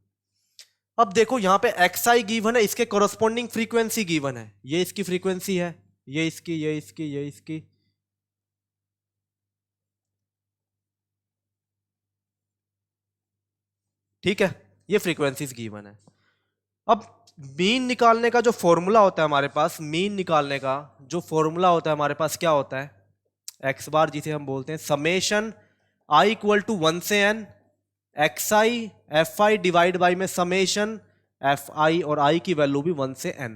अब देखो यहाँ पे xi गिवन है, इसके कोरोस्पोंडिंग फ्रीक्वेंसी गिवन है, ये इसकी फ्रीक्वेंसी है, ये इसकी, ये इसकी, ये इसकी। ठीक है, ये फ्रीक्वेंसीज गिवन है। अब मीन निकालने का जो फॉर्मूला होता है हमारे पास, मीन निकालने का जो फॉर्मूला होता है हमारे पास क्या होता है, एक्स बार जिसे हम बोलते हैं समेशन i इक्वल टू 1 से n xi fi divide by में समेशन fi, और i की वैल्यू भी 1 से n।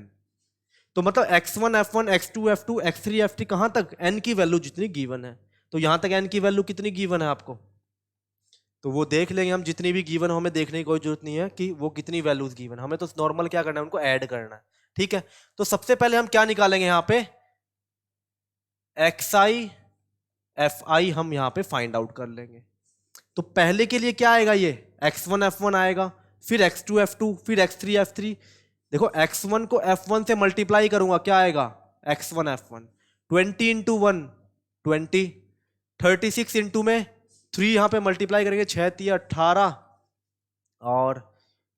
तो मतलब x1 f1 x2 f2 x3 f3 कहां तक, n की वैल्यू जितनी गिवन है। तो यहां तक n की वैल्यू कितनी गिवन है आपको, तो वो देख लेंगे हम, जितनी भी गिवन हो हमें देखने की कोई जरूरत नहीं है कि वो कितनी वैल्यूज गिवन, हमें तो नॉर्मल क्या करना है, उनको ऐड करना है। ठीक है, तो सबसे पहले हम क्या निकालेंगे यहाँ पे, xi fi हम यहाँ पे फाइंड आउट कर लेंगे। तो पहले के लिए क्या आएगा, ये x1 f1 आएगा, फिर x2 f2, फिर x3 f3। देखो x1 को f1 से मल्टीप्लाई करूंगा, क्या आएगा x1 f1, 20 इंटू 1 20, 36 इंटू में 3 यहां पे मल्टीप्लाई करेंगे, 6 3 18 और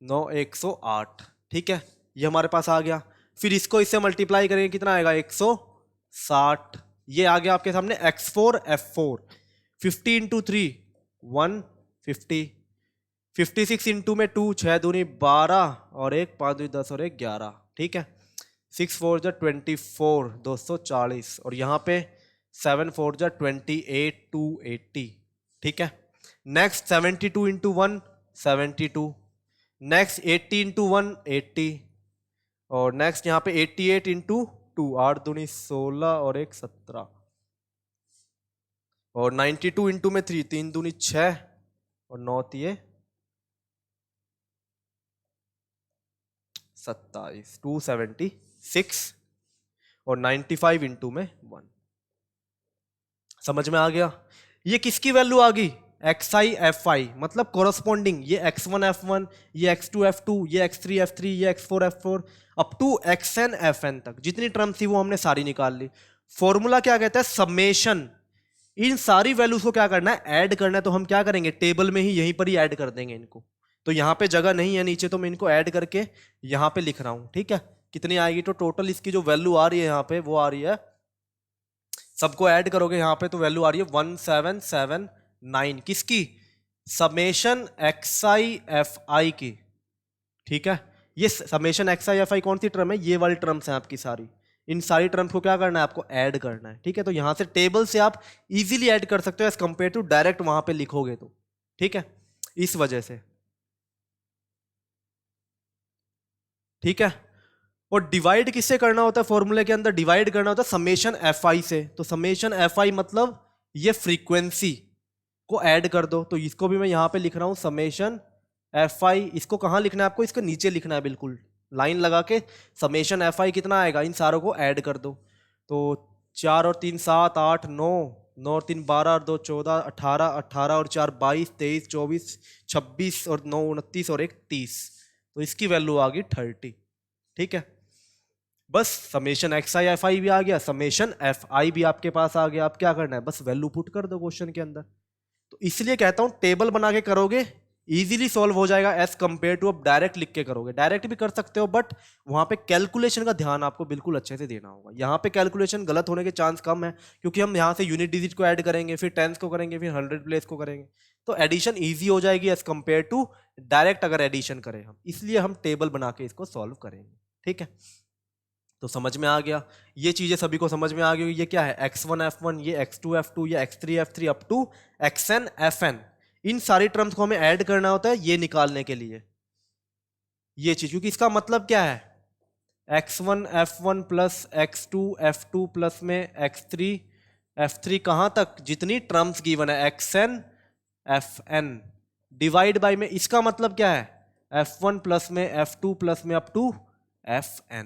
9 108। ठीक है, ये हमारे पास आ गया। फिर इसको इससे मल्टीप्लाई करेंगे, कितना आएगा 160। ये आ गया आपके सामने x4 f4, 50 इंटू 3 150, 56 इंटू में 2 6 दूनी 12 और 1 5 2 10 और 1 11। ठीक है, 6 4 जा 24 240, और यहाँ पे 7 4 जा 28 280। ठीक है, नेक्स्ट 72 इंटू 1 72, नेक्स्ट 80 इंटू 1 80, और नेक्स्ट यहाँ पे 88 इंटू 2 8 दूनी 16 और 1 17, और 92 इंटू में 3 3 दूनी 6 और 9 तिये 27 276, और 95 इंटू में 1। समझ में आ गया, ये किसकी वैल्यू आ गई, xi fi, मतलब कोरोस्पोंडिंग, ये x1 f1, ये x2 f2, ये x3 f3, ये x4 f4 up to xn fn तक जितनी टर्म थी वो हमने सारी निकाल ली। फॉर्मूला क्या कहता है, समेशन। इन सारी वैल्यूज को क्या करना है, ऐड करना है। तो हम क्या करेंगे, टेबल में ही यहीं पर ही ऐड कर देंगे इनको। तो यहाँ पे जगह नहीं है नीचे, तो मैं इनको ऐड करके यहाँ पे लिख रहा हूँ। ठीक है, कितनी आएगी, तो टोटल इसकी जो वैल्यू आ रही है यहाँ पे वो आ रही है, सबको ऐड करोगे यहाँ पे तो वैल्यू आ रही है 1779 किसकी, समेशन xi fi की। ठीक है, ये समेशन xi fi कौन सी टर्म है, ये वाली टर्म्स हैं आपकी सारी। इन सारी टर्म्स को क्या करना है, आपको ऐड करना है। ठीक है, तो यहां से टेबल से आप इजीली ऐड कर सकते हो एज कंपेयर टू डायरेक्ट वहां पे लिखोगे तो। ठीक है, इस वजह से। ठीक है, और डिवाइड किससे करना होता है, फॉर्मूले के अंदर डिवाइड करना होता है समेशन fi से। तो समेशन fi मतलब ये फ्रीक्वेंसी को ऐड कर दो। तो इसको भी मैं यहां पे लिख रहा हूं समेशन fi। इसको कहां लिखना है आपको, इसको नीचे लिखना है, बिल्कुल लाइन लगा के समेशन fi कितना आएगा, इन सारों को ऐड कर दो। तो 4 और 3 7 8 9, 9 और 3 12 और 2 14 18, 18 और 4 22 23 24 26 और 9 29 और 1 30। तो इसकी वैल्यू आ गई 30। ठीक है, बस समेशन xi fi भी आ गया, समेशन fi भी आपके पास आ गया। आप क्या करना है, बस वैल्यू पुट कर दो क्वेश्चन के अंदर। तो इसलिए कहता हूं टेबल बना के करोगे इजीली सॉल्व हो जाएगा एज कंपेयर टू अब डायरेक्ट लिख के करोगे। डायरेक्ट भी कर सकते हो, बट वहां पे कैलकुलेशन का ध्यान आपको बिल्कुल अच्छे से देना होगा। यहाँ पे कैलकुलेशन गलत होने के चांस कम है, क्योंकि हम यहाँ से यूनिट डिजिट को ऐड करेंगे, फिर टेंस को करेंगे, फिर 100 प्लेस को करेंगे। तो एडिशन ईजी हो जाएगी एज कंपेयर टू डायरेक्ट अगर एडिशन करें हम, इसलिए हम टेबल बना के इसको सॉल्व करेंगे। ठीक है, तो समझ में आ गया, ये चीजें सभी को समझ में आ गई। ये क्या है, x1 f1, ये x2 f2, ये x3 f3 up to xn fn। इन सारी टर्म्स को हमें ऐड करना होता है ये निकालने के लिए, ये चीज। क्योंकि इसका मतलब क्या है, x1 f1 plus x2 f2 plus में x3 f3 कहां तक, जितनी टर्म्स गिवन है xn fn डिवाइड बाय में इसका मतलब क्या है, F1 प्लस में F2 प्लस में अप टू Fn,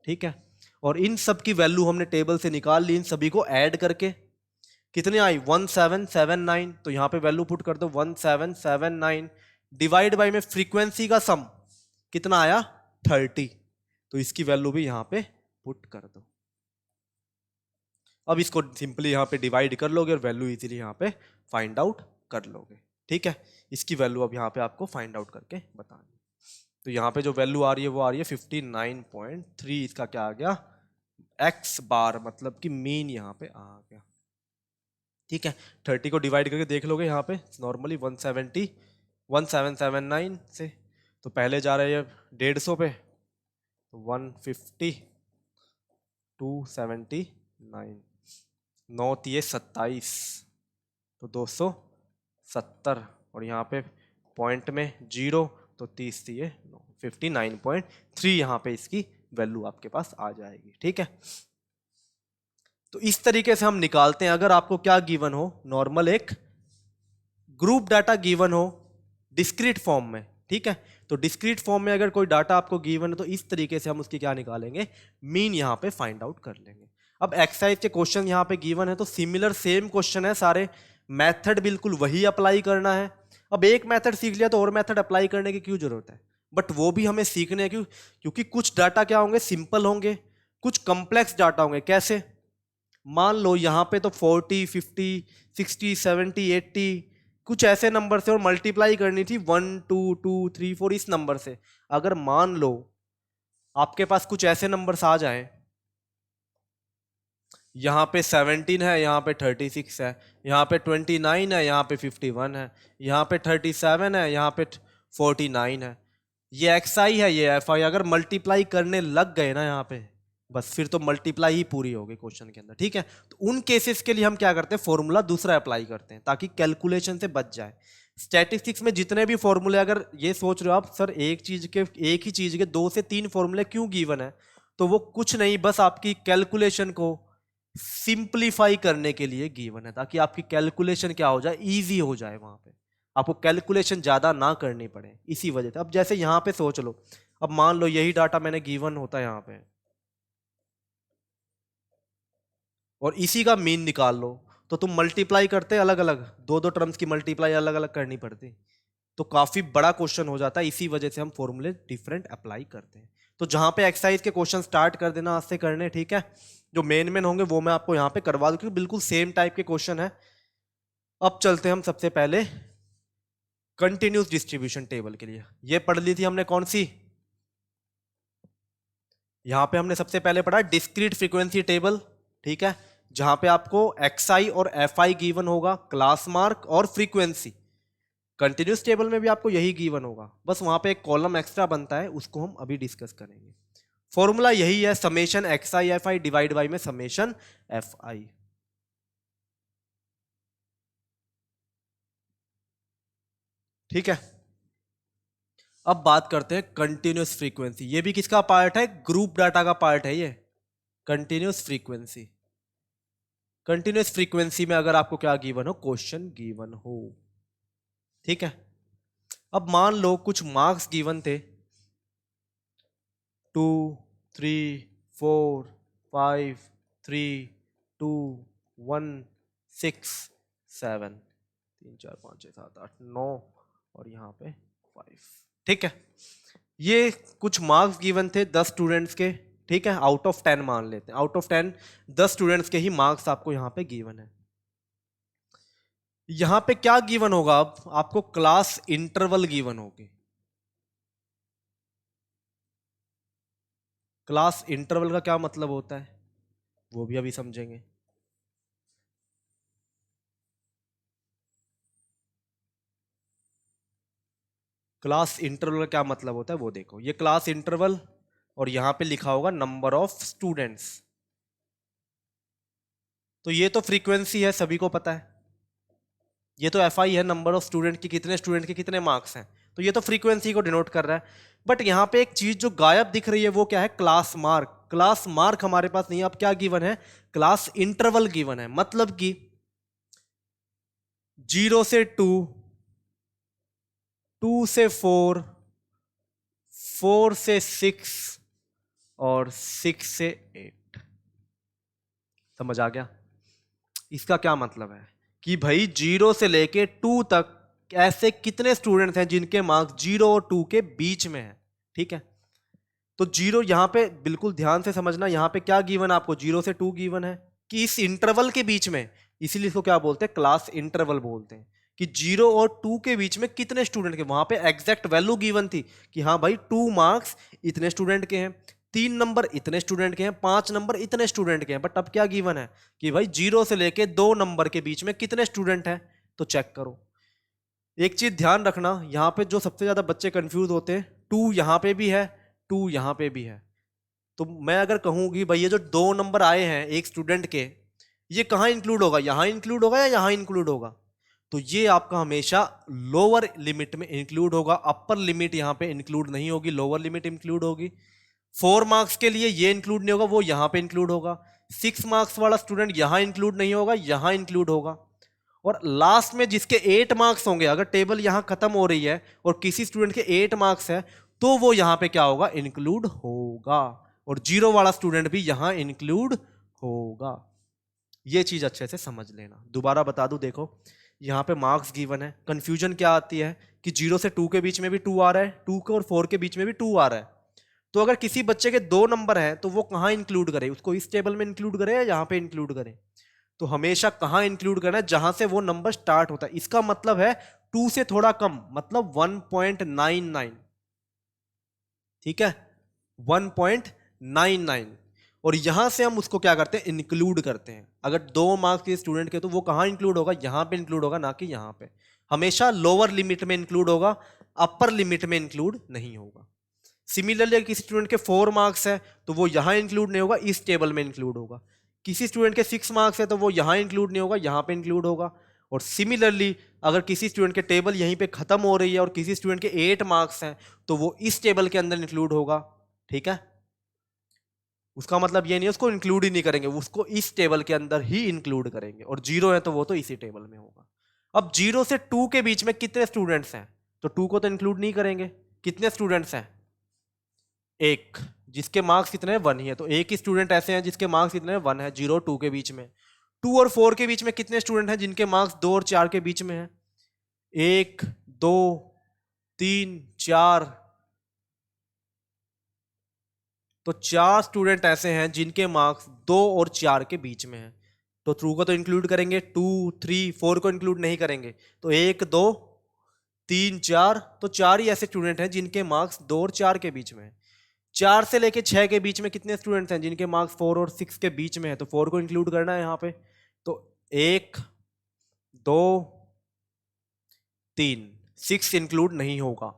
ठीक है। और इन सब की वैल्यू हमने टेबल से निकाल ली, इन सभी को ऐड करके कितने आई 1779, तो यहां पे वैल्यू पुट कर दो 1779 डिवाइड बाय में फ्रीक्वेंसी का सम कितना आया 30, तो इसकी वैल्यू भी यहां पे पुट कर दो। अब इसको सिंपली यहां पे डिवाइड कर लोगे और वैल्यू इजीली यहां पे फाइंड आउट कर लोगे, ठीक है। इसकी वैल्यू अब यहां पे आपको फाइंड आउट करके बतानी। तो यहाँ पे जो वैल्यू आ रही है वो आ रही है 59.3, इसका क्या आ गया एक्स बार, मतलब कि मीन यहाँ पे आ गया, ठीक है। 30 को डिवाइड करके देख लोगे यहाँ पे नॉर्मली 1779 से, तो पहले जा रहे हैं 150 पे, तो 150 279 9 तिये 27, तो 270, और यहाँ पे पॉइंट में 0, तो 30 तिये 59.3 यहाँ पे इसकी वैल्यू आपके पास आ जाएगी, ठीक है। तो इस तरीके से हम निकालते हैं। अगर आपको क्या गिवन हो, नॉर्मल एक ग्रुप डाटा गिवन हो डिस्क्रीट फॉर्म में, ठीक है, तो डिस्क्रीट फॉर्म में अगर कोई डाटा आपको गिवन है तो इस तरीके से हम उसकी क्या निकालेंगे, मीन यहाँ पे फाइंड आउट कर लेंगे। अब एक्सरसाइज के क्वेश्चन यहाँ पे गिवन है तो सिमिलर सेम क्वेश्चन है सारे, मेथड बिल्कुल वही अप्लाई करना है। अब एक मेथड सीख लिया तो और मेथड अप्लाई करने की क्यों जरूरत है, बट वो भी हमें सीखने हैं, क्योंकि कुछ डाटा क्या होंगे सिंपल होंगे, कुछ कॉम्प्लेक्स डाटा होंगे। कैसे, मान लो यहाँ पे तो 40 50 60 70 80 कुछ ऐसे नंबर से और मल्टीप्लाई करनी थी 1 2 2 3 4 इस नंबर से। अगर मान लो आपके पास कुछ ऐसे नंबर्स आ जाए, यहाँ पे 17 है, यहाँ पे 36 है, यहाँ पे 29 है, यहाँ पे 51 है, यहाँ पे 37 है, यहाँ पे 49 है, ये XI है, ये FI। अगर मल्टीप्लाई करने लग गए ना यहाँ पे, बस फिर तो मल्टीप्लाई ही पूरी होगी क्वेश्चन के अंदर, ठीक है। तो उन केसेस के लिए हम क्या करते हैं, फॉर्मूला दूसरा अप्लाई करते हैं ताकि कैलकुलेशन से बच जाए। स्टैटिस्टिक्स में जितने भी फॉर्मूले, अगर ये सोच रहे हो आप सर एक ही चीज के 2 से 3 फॉर्मूले क्यों गिवन है, तो वो कुछ नहीं, बस आपकी कैलकुलेशन को सिंप्लीफाई करने के लिए गिवन है, ताकि आपकी कैलकुलेशन क्या हो जाए, ईजी हो जाए, वहां पे आपको कैलकुलेशन ज्यादा ना करनी पड़े, इसी वजह से। अब जैसे यहाँ पे सोच लो, अब मान लो यही डाटा मैंने गिवन होता है यहाँ पे और इसी का मीन निकाल लो, तो तुम मल्टीप्लाई करते अलग अलग, दो दो टर्म्स की मल्टीप्लाई अलग अलग करनी पड़ती, तो काफी बड़ा क्वेश्चन हो जाता है। इसी वजह से हम फॉर्मूले डिफरेंट अप्लाई करते हैं। तो जहां पे एक्सरसाइज के क्वेश्चन स्टार्ट कर देना आज से करने, ठीक है। जो मेन होंगे वो मैं आपको यहाँ पे करवा दूं, क्योंकि बिल्कुल सेम टाइप के क्वेश्चन है। अब चलते हैं हम सबसे पहले कंटिन्यूस डिस्ट्रीब्यूशन टेबल के लिए। ये पढ़ ली थी हमने कौन सी, यहां पे हमने सबसे पहले पढ़ा डिस्क्रीट फ्रीक्वेंसी टेबल, ठीक है, जहां पे आपको XI और FI गिवन होगा, क्लास मार्क और फ्रीक्वेंसी। कंटिन्यूस टेबल में भी आपको यही गिवन होगा, बस वहां पे एक कॉलम एक्स्ट्रा बनता है, उसको हम अभी डिस्कस करेंगे। फॉर्मूला यही है, summation XI FI divide by में समेशन FI। ठीक है, अब बात करते हैं कंटिन्यूस फ्रीक्वेंसी। ये भी किसका पार्ट है, ग्रुप डाटा का पार्ट है ये कंटिन्यूस फ्रीक्वेंसी। कंटिन्यूस फ्रीक्वेंसी में अगर आपको क्या गिवन हो, क्वेश्चन गिवन हो, ठीक है। अब मान लो कुछ मार्क्स गिवन थे 2 3 4 5 3 2 1 6 7 3 4 5 6 7 8 9 और यहाँ पे 5, ठीक है। ये कुछ मार्क्स गिवन थे 10 स्टूडेंट्स के, ठीक है, आउट ऑफ 10 मान लेते हैं, आउट ऑफ 10 10 स्टूडेंट्स के ही मार्क्स आपको यहाँ पे गिवन है। यहां पे क्या गिवन होगा, अब आपको क्लास इंटरवल गिवन होगी। क्लास इंटरवल का क्या मतलब होता है वो भी अभी समझेंगे। क्लास इंटरवल का क्या मतलब होता है वो देखो, ये क्लास इंटरवल और यहां पे लिखा होगा नंबर ऑफ स्टूडेंट्स। तो ये तो फ्रीक्वेंसी है, सभी को पता है। ये तो FI है, नंबर ऑफ स्टूडेंट की, कितने स्टूडेंट के कितने मार्क्स हैं, तो ये तो फ्रीक्वेंसी को डिनोट कर रहा है। बट यहाँ पे एक चीज जो गायब दिख रही है वो क्या है, क्लास मार्क। क्लास मार्क हमारे पास नहीं है। अब क्या गिवन है, क्लास इंटरवल गिवन है, मतलब कि 0 से 2 2 से 4, 4 से 6 और 6 से 8। समझ आ गया? इसका क्या मतलब है कि भाई 0 से लेके 2 तक ऐसे कितने स्टूडेंट्स हैं जिनके मार्क्स 0 और 2 के बीच में है। ठीक है, तो 0 यहां पे बिल्कुल ध्यान से समझना, यहां पे क्या गिवन आपको, 0 से 2 गिवन है कि इस इंटरवल के बीच में, इसीलिए इसको क्या बोलते हैं, क्लास इंटरवल बोलते हैं, कि 0 और 2 के बीच में कितने स्टूडेंट के, वहां पे एग्जैक्ट वैल्यू गिवन थी कि हाँ भाई 2 मार्क्स इतने स्टूडेंट के हैं, 3 नंबर इतने स्टूडेंट के हैं, 5 नंबर इतने स्टूडेंट के हैं। बट अब क्या गिवन है कि भाई 0 से लेके 2 नंबर के बीच में कितने स्टूडेंट हैं, तो चेक करो। एक चीज ध्यान रखना, यहां पे जो सबसे ज्यादा बच्चे कंफ्यूज होते हैं, 2 यहां पे भी है, 2 यहां पे भी है। तो मैं अगर कहूं कि भाई ये जो 2 नंबर आए हैं एक स्टूडेंट के, ये कहाँ इंक्लूड होगा, यहां इंक्लूड होगा या यहां इंक्लूड होगा, तो ये आपका हमेशा लोअर लिमिट में इंक्लूड होगा, अपर लिमिट यहां पे इंक्लूड नहीं होगी, लोअर लिमिट इंक्लूड होगी। 4 मार्क्स के लिए ये इंक्लूड नहीं होगा, वो यहां पे इंक्लूड होगा। 6 मार्क्स वाला स्टूडेंट यहां इंक्लूड नहीं होगा, यहां इंक्लूड होगा। और लास्ट में जिसके 8 मार्क्स होंगे, अगर टेबल यहां खत्म हो रही है और किसी स्टूडेंट के 8 मार्क्स है, तो वो यहां पे क्या होगा, इंक्लूड होगा। और 0 वाला स्टूडेंट भी यहां इंक्लूड होगा। ये चीज अच्छे से समझ लेना। दोबारा बता दूं, देखो यहां पे मार्क्स गिवन है, कंफ्यूजन क्या आती है कि 0 से 2 के बीच में भी 2 आ रहा है, 2 के और 4 के बीच में भी 2 आ रहा है। तो अगर किसी बच्चे के 2 नंबर है तो वो कहां इंक्लूड करे, उसको इस टेबल में इंक्लूड करे या यहां पे इंक्लूड करे, तो हमेशा कहां इंक्लूड करना है, जहां से वो नंबर स्टार्ट होता है। इसका मतलब है 2 से थोड़ा कम, मतलब 1.99। ठीक है, 1.99। और यहां से हम उसको क्या करते हैं, इंक्लूड करते हैं। अगर 2 मार्क्स के स्टूडेंट के, तो वो कहां इंक्लूड होगा, यहां पे इंक्लूड होगा, ना कि यहां पे। हमेशा लोअर लिमिट में इंक्लूड होगा, अपर लिमिट में इंक्लूड नहीं होगा। सिमिलरली किसी स्टूडेंट के 4 मार्क्स है तो वो यहां इंक्लूड नहीं होगा, इस टेबल में इंक्लूड होगा। किसी स्टूडेंट के 6 मार्क्स है तो वो यहां इंक्लूड नहीं होगा, यहां पे इंक्लूड होगा। और सिमिलरली अगर किसी स्टूडेंट के टेबल यहीं पे खत्म हो रही है और किसी स्टूडेंट के 8 मार्क्स हैं तो वो इस टेबल के अंदर इंक्लूड होगा। ठीक है, उसका मतलब ये नहीं है उसको इंक्लूड ही नहीं करेंगे, उसको इस टेबल के अंदर ही इंक्लूड करेंगे। और 0 है तो वो तो इसी टेबल में होगा। अब 0 से 2 के बीच में कितने स्टूडेंट्स हैं, तो 2 को तो इंक्लूड नहीं करेंगे। कितने स्टूडेंट्स हैं, एक, जिसके मार्क्स कितने हैं, 1 ही है। तो एक ही स्टूडेंट ऐसे हैं जिसके मार्क्स कितने हैं, 1 है। 0 2 के बीच में। 2 और 4 के बीच में कितने स्टूडेंट हैं जिनके मार्क्स 2 और 4 के बीच में है, 1 2 3 4। तो 4 स्टूडेंट ऐसे हैं जिनके मार्क्स 2 और 4 के बीच में है। तो 2 को तो इंक्लूड करेंगे, 2 3 4 को इंक्लूड नहीं करेंगे। तो 1 2 3 4, तो 4 ही ऐसे स्टूडेंट हैं जिनके मार्क्स 2 और 4 के बीच में है। 4 से लेके 6 के बीच में कितने स्टूडेंट्स हैं जिनके मार्क्स 4 और 6 के बीच में है, तो 4 को इंक्लूड करना है यहाँ पे। तो 1 2 3, 6 इंक्लूड नहीं होगा।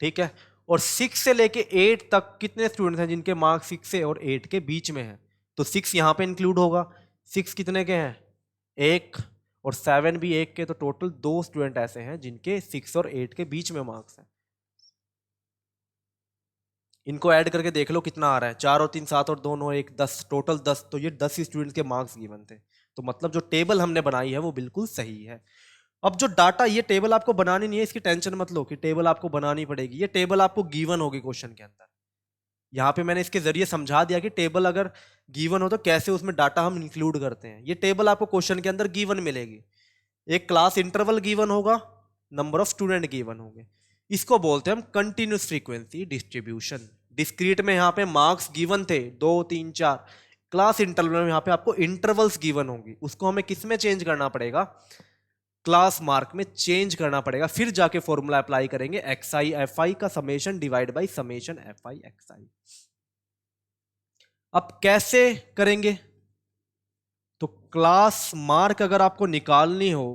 ठीक है, और 6 से लेके 8 तक कितने स्टूडेंट्स हैं जिनके मार्क्स 6 से और 8 के बीच में है, तो 6 यहाँ पे इंक्लूड होगा। 6 कितने के हैं, 1, और 7 भी 1 के, तो टोटल 2 स्टूडेंट ऐसे हैं जिनके 6 और 8 के बीच में मार्क्स हैं। इनको ऐड करके देख लो कितना आ रहा है, 4 और 3 7 और 2 9 1 10, टोटल 10। तो ये 10 स्टूडेंट्स के मार्क्स गिवन थे। तो मतलब जो टेबल हमने बनाई है वो बिल्कुल सही है। अब जो डाटा, ये टेबल आपको बनानी नहीं है, इसकी टेंशन मत लो कि टेबल आपको बनानी पड़ेगी। ये टेबल आपको गिवन होगी क्वेश्चन के अंदर। यहाँ पे मैंने इसके जरिए समझा दिया कि टेबल अगर गिवन हो तो कैसे उसमें डाटा हम इंक्लूड करते हैं। ये टेबल आपको क्वेश्चन के अंदर गिवन मिलेगी। एक क्लास इंटरवल गिवन होगा, नंबर ऑफ स्टूडेंट गिवन होंगे। इसको बोलते हैं हम कंटिन्यूस फ्रीक्वेंसी डिस्ट्रीब्यूशन। डिस्क्रीट में यहाँ पे मार्क्स गिवन थे 2 3 4, क्लास इंटरवल में यहाँ पे आपको इंटरवल्स गिवन होंगी। उसको हमें किस में चेंज करना पड़ेगा, क्लास मार्क में चेंज करना पड़ेगा। फिर जाके फॉर्मूला अप्लाई करेंगे, एक्स आई एफ आई का summation divide by summation f i x i. अब कैसे करेंगे, तो क्लास मार्क अगर आपको निकालनी हो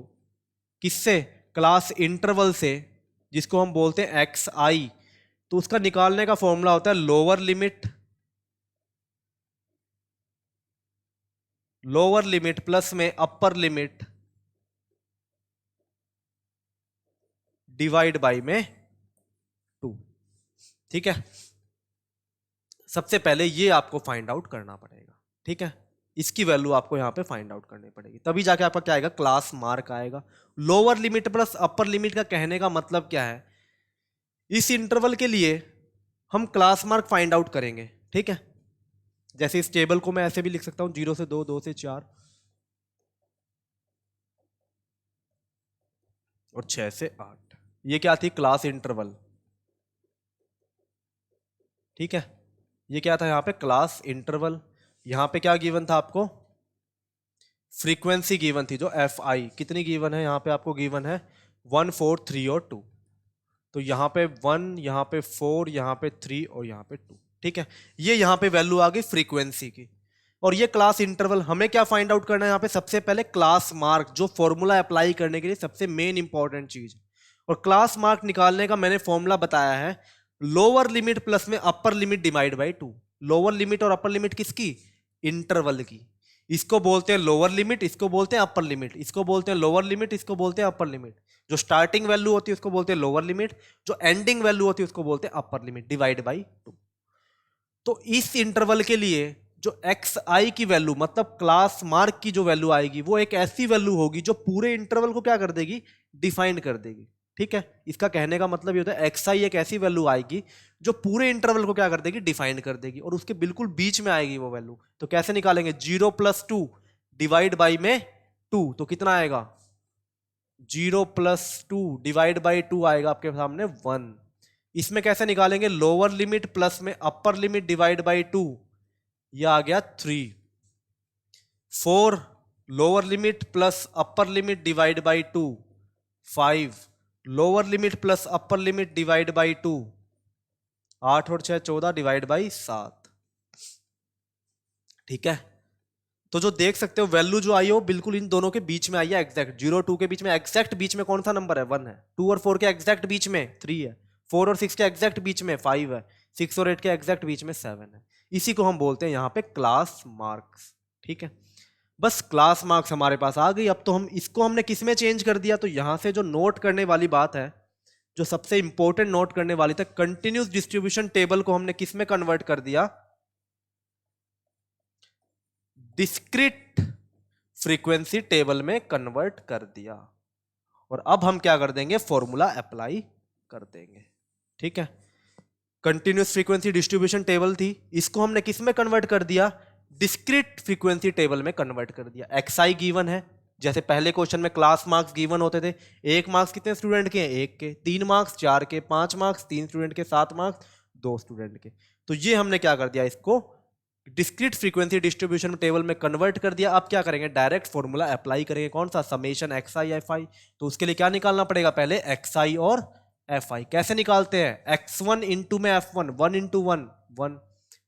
किससे, क्लास इंटरवल से, जिसको हम बोलते हैं एक्स आई, तो उसका निकालने का फॉर्मूला होता है लोअर लिमिट प्लस में अपर लिमिट डिवाइड बाई में 2। ठीक है, सबसे पहले ये आपको फाइंड आउट करना पड़ेगा। ठीक है, इसकी वैल्यू आपको यहां पे फाइंड आउट करनी पड़ेगी, तभी जाके आपका क्या आएगा, क्लास मार्क आएगा। Lower limit plus upper limit का कहने का मतलब क्या है इस इंटरवल के लिए हम क्लास मार्क फाइंड आउट करेंगे, ठीक है। जैसे इस टेबल को मैं ऐसे भी लिख सकता हूं 0 से 2, 2 से 4 और 6 से 8। ये क्या थी? क्लास इंटरवल, ठीक है। ये क्या था? यहाँ पे क्लास इंटरवल। यहाँ पे क्या गिवन था आपको? फ्रीक्वेंसी गिवन थी जो एफ आई। कितनी गिवन है यहाँ पे आपको? गिवन है 1, 4, 3 और 2। तो यहाँ पे 1, यहाँ पे 4, यहाँ पे 3 और यहाँ पे 2, ठीक है। ये यहाँ पे वैल्यू आ गई फ्रीक्वेंसी की। और ये क्लास इंटरवल, हमें क्या फाइंड आउट करना है यहाँ पे? सबसे पहले क्लास मार्क, जो फॉर्मूला अप्लाई करने के लिए सबसे मेन इंपॉर्टेंट चीज। और क्लास मार्क निकालने का मैंने फॉर्मूला बताया है, लोअर लिमिट प्लस में upper limit divide by 2। Lower limit और अपर लिमिट किसकी? इंटरवल की। इसको बोलते हैं लोअर लिमिट, इसको बोलते हैं अपर लिमिट। इसको बोलते हैं लोअर लिमिट, इसको बोलते हैं अपर लिमिट। जो स्टार्टिंग वैल्यू होती है उसको बोलते हैं लोअर लिमिट, जो एंडिंग वैल्यू होती है उसको बोलते हैं अपर लिमिट डिवाइड बाई 2। तो इस इंटरवल के लिए जो एक्स आई की वैल्यू, मतलब क्लास मार्क की जो वैल्यू आएगी, वो एक ऐसी वैल्यू होगी जो पूरे इंटरवल को क्या कर देगी? डिफाइन कर देगी, ठीक है। इसका कहने का मतलब ये होता है एक्स आई एक ऐसी वैल्यू आएगी जो पूरे इंटरवल को क्या कर देगी? डिफाइन कर देगी, और उसके बिल्कुल बीच में आएगी वो वैल्यू। तो कैसे निकालेंगे? 0 + 2 डिवाइड बाई में 2, तो कितना आएगा? 0 + 2 डिवाइड बाई 2 आएगा आपके सामने 1। इसमें कैसे निकालेंगे? लोअर लिमिट प्लस में अपर लिमिट डिवाइड बाई 2, यह आ गया 3। 4 lower limit plus upper limit divide by 2, 5 lower limit plus upper limit divide by 2, 8 और 6 14 डिवाइड बाई 7, ठीक है। तो जो देख सकते हो वैल्यू जो आई हो बिल्कुल इन दोनों के बीच में आई है, एग्जैक्ट 0 2 के बीच में। एग्जैक्ट बीच में कौन सा नंबर है? 1 है। 2 और 4 के एग्जैक्ट बीच में 3 है। 4 और 6 के एग्जैक्ट बीच में 5 है। 6 और 8 के एग्जैक्ट बीच में 7 है। इसी को हम बोलते हैं यहाँ पे क्लास मार्क्स, ठीक है। बस क्लास मार्क्स हमारे पास आ गई। अब तो हम इसको हमने किस में चेंज कर दिया? तो यहां से जो नोट करने वाली बात है, जो सबसे इंपॉर्टेंट नोट करने वाली था, कंटिन्यूस डिस्ट्रीब्यूशन टेबल को हमने किस में कन्वर्ट कर दिया? डिस्क्रीट फ्रीक्वेंसी टेबल में कन्वर्ट कर दिया। और अब हम क्या कर देंगे? फॉर्मूला अप्लाई कर देंगे, ठीक है। कंटिन्यूस फ्रीक्वेंसी डिस्ट्रीब्यूशन टेबल थी, इसको हमने किस में कन्वर्ट कर दिया? डिस्क्रीट फ्रीक्वेंसी टेबल में कन्वर्ट कर दिया। एक्स आई गिवन है, जैसे पहले क्वेश्चन में क्लास मार्क्स गिवन होते थे। 1 मार्क्स कितने स्टूडेंट के हैं? 1 के। 3 मार्क्स 4 के। 5 मार्क्स 3 स्टूडेंट के। 7 मार्क्स 2 स्टूडेंट के। तो ये हमने क्या कर दिया? इसको डिस्क्रीट फ्रीक्वेंसी डिस्ट्रीब्यूशन टेबल में कन्वर्ट कर दिया। अब क्या करेंगे? डायरेक्ट फॉर्मूला अप्लाई करेंगे। कौन सा? समेशन एक्स आई एफ आई। तो उसके लिए क्या निकालना पड़ेगा? पहले एक्स आई और एफ आई। कैसे निकालते हैं? x1 इंटू में f1, 1 इंटू 1 1,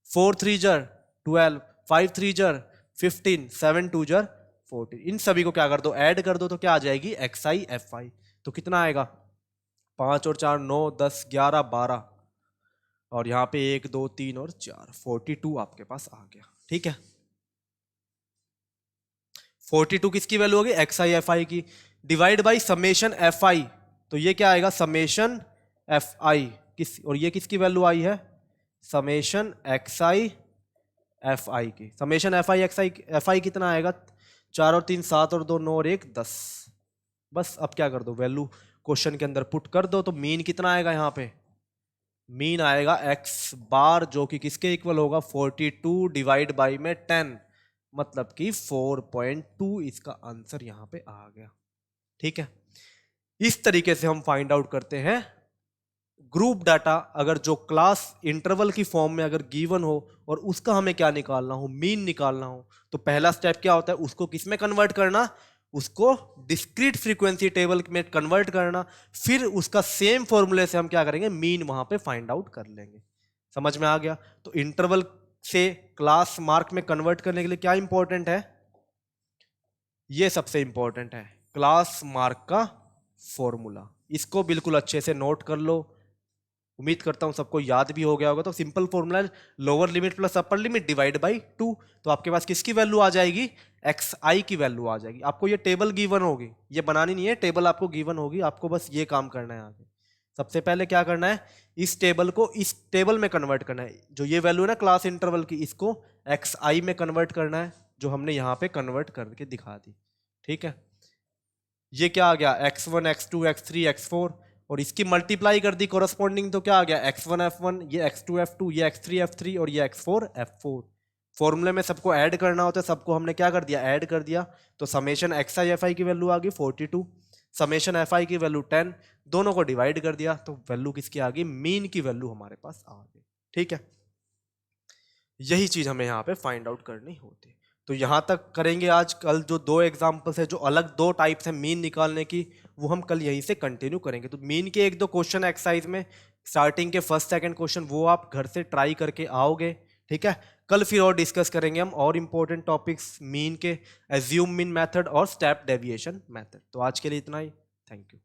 4 3 जर 12, 5 3 जर 15, 7 2 जर 14। इन सभी को क्या कर दो? ऐड कर दो, तो क्या आ जाएगी? एक्स आई एफ आई। तो कितना आएगा? 5 और 4 9 10 11 12, और यहाँ पे 1 2 3 और 4, 42 आपके पास आ गया, ठीक है। 42 किसकी वैल्यू होगी? एक्स आई एफ आई की। डिवाइड बाई समेशन एफ आई, तो ये क्या आएगा? समेशन एफ आई किस, और ये किसकी वैल्यू आई है? Summation x i f i की। समेशन एफ आई कितना आएगा? 4 और 3 7 और 2 9 और 1 10। बस अब क्या कर दो? वैल्यू क्वेश्चन के अंदर पुट कर दो। तो मीन कितना आएगा यहाँ पे? मीन आएगा एक्स बार, जो कि किसके इक्वल होगा? 42 डिवाइड बाई में 10, मतलब कि 4.2 इसका आंसर यहाँ पे आ गया, ठीक है। इस तरीके से हम फाइंड आउट करते हैं ग्रुप डाटा। अगर जो क्लास इंटरवल की फॉर्म में अगर गिवन हो और उसका हमें क्या निकालना हो? मीन निकालना हो, तो पहला स्टेप क्या होता है? उसको किस में कन्वर्ट करना? उसको डिस्क्रीट फ्रीक्वेंसी टेबल में कन्वर्ट करना। फिर उसका सेम फॉर्मूले से हम क्या करेंगे? मीन वहां पे फाइंड आउट कर लेंगे। समझ में आ गया? तो इंटरवल से क्लास मार्क में कन्वर्ट करने के लिए क्या इंपॉर्टेंट है? ये सबसे इंपॉर्टेंट है, क्लास मार्क का फॉर्मूला। इसको बिल्कुल अच्छे से नोट कर लो। उम्मीद करता हूं सबको याद भी हो गया होगा। तो सिंपल फॉर्मूला है lower limit plus upper limit divide by 2। तो आपके पास किसकी वैल्यू आ जाएगी? एक्स आई की वैल्यू आ जाएगी। आपको ये टेबल गिवन होगी, ये बनानी नहीं है, टेबल आपको गिवन होगी। आपको बस ये काम करना है आगे। सबसे पहले क्या करना है? इस टेबल को इस टेबल में कन्वर्ट करना है। जो ये वैल्यू है ना क्लास इंटरवल की, इसको एक्स आई में कन्वर्ट करना है, जो हमने यहाँ पे कन्वर्ट करके दिखा दी, ठीक है। ये क्या आ गया? x1 x2 x3 x4, और इसकी मल्टीप्लाई कर दी कोरस्पॉन्डिंग, तो क्या आ गया x1 f1, ये x2 f2, ये x3 f3 और ये x4 f4। फॉर्मूले में सबको ऐड करना होता है, सबको हमने क्या कर दिया, ऐड कर दिया। तो summation x i f i की वैल्यू आ गई 42, समेशन एफ आई की वैल्यू 10, दोनों को डिवाइड कर दिया तो वैल्यू किसकी आ गई, मीन की वैल्यू हमारे पास आ गई। ठीक है, यही चीज हमें यहाँ पे फाइंड आउट करनी होती है। तो यहाँ तक करेंगे आज। कल जो दो एग्जाम्पल्स है, जो अलग दो टाइप्स है मीन निकालने की, वो हम कल यहीं से कंटिन्यू करेंगे। तो मीन के एक दो क्वेश्चन एक्सरसाइज में, स्टार्टिंग के फर्स्ट सेकंड क्वेश्चन, वो आप घर से ट्राई करके आओगे। ठीक है, कल फिर और डिस्कस करेंगे हम और इंपॉर्टेंट टॉपिक्स मीन के, एज्यूम मीन मेथड और स्टेप डेविएशन मेथड। तो आज के लिए इतना ही, थैंक यू।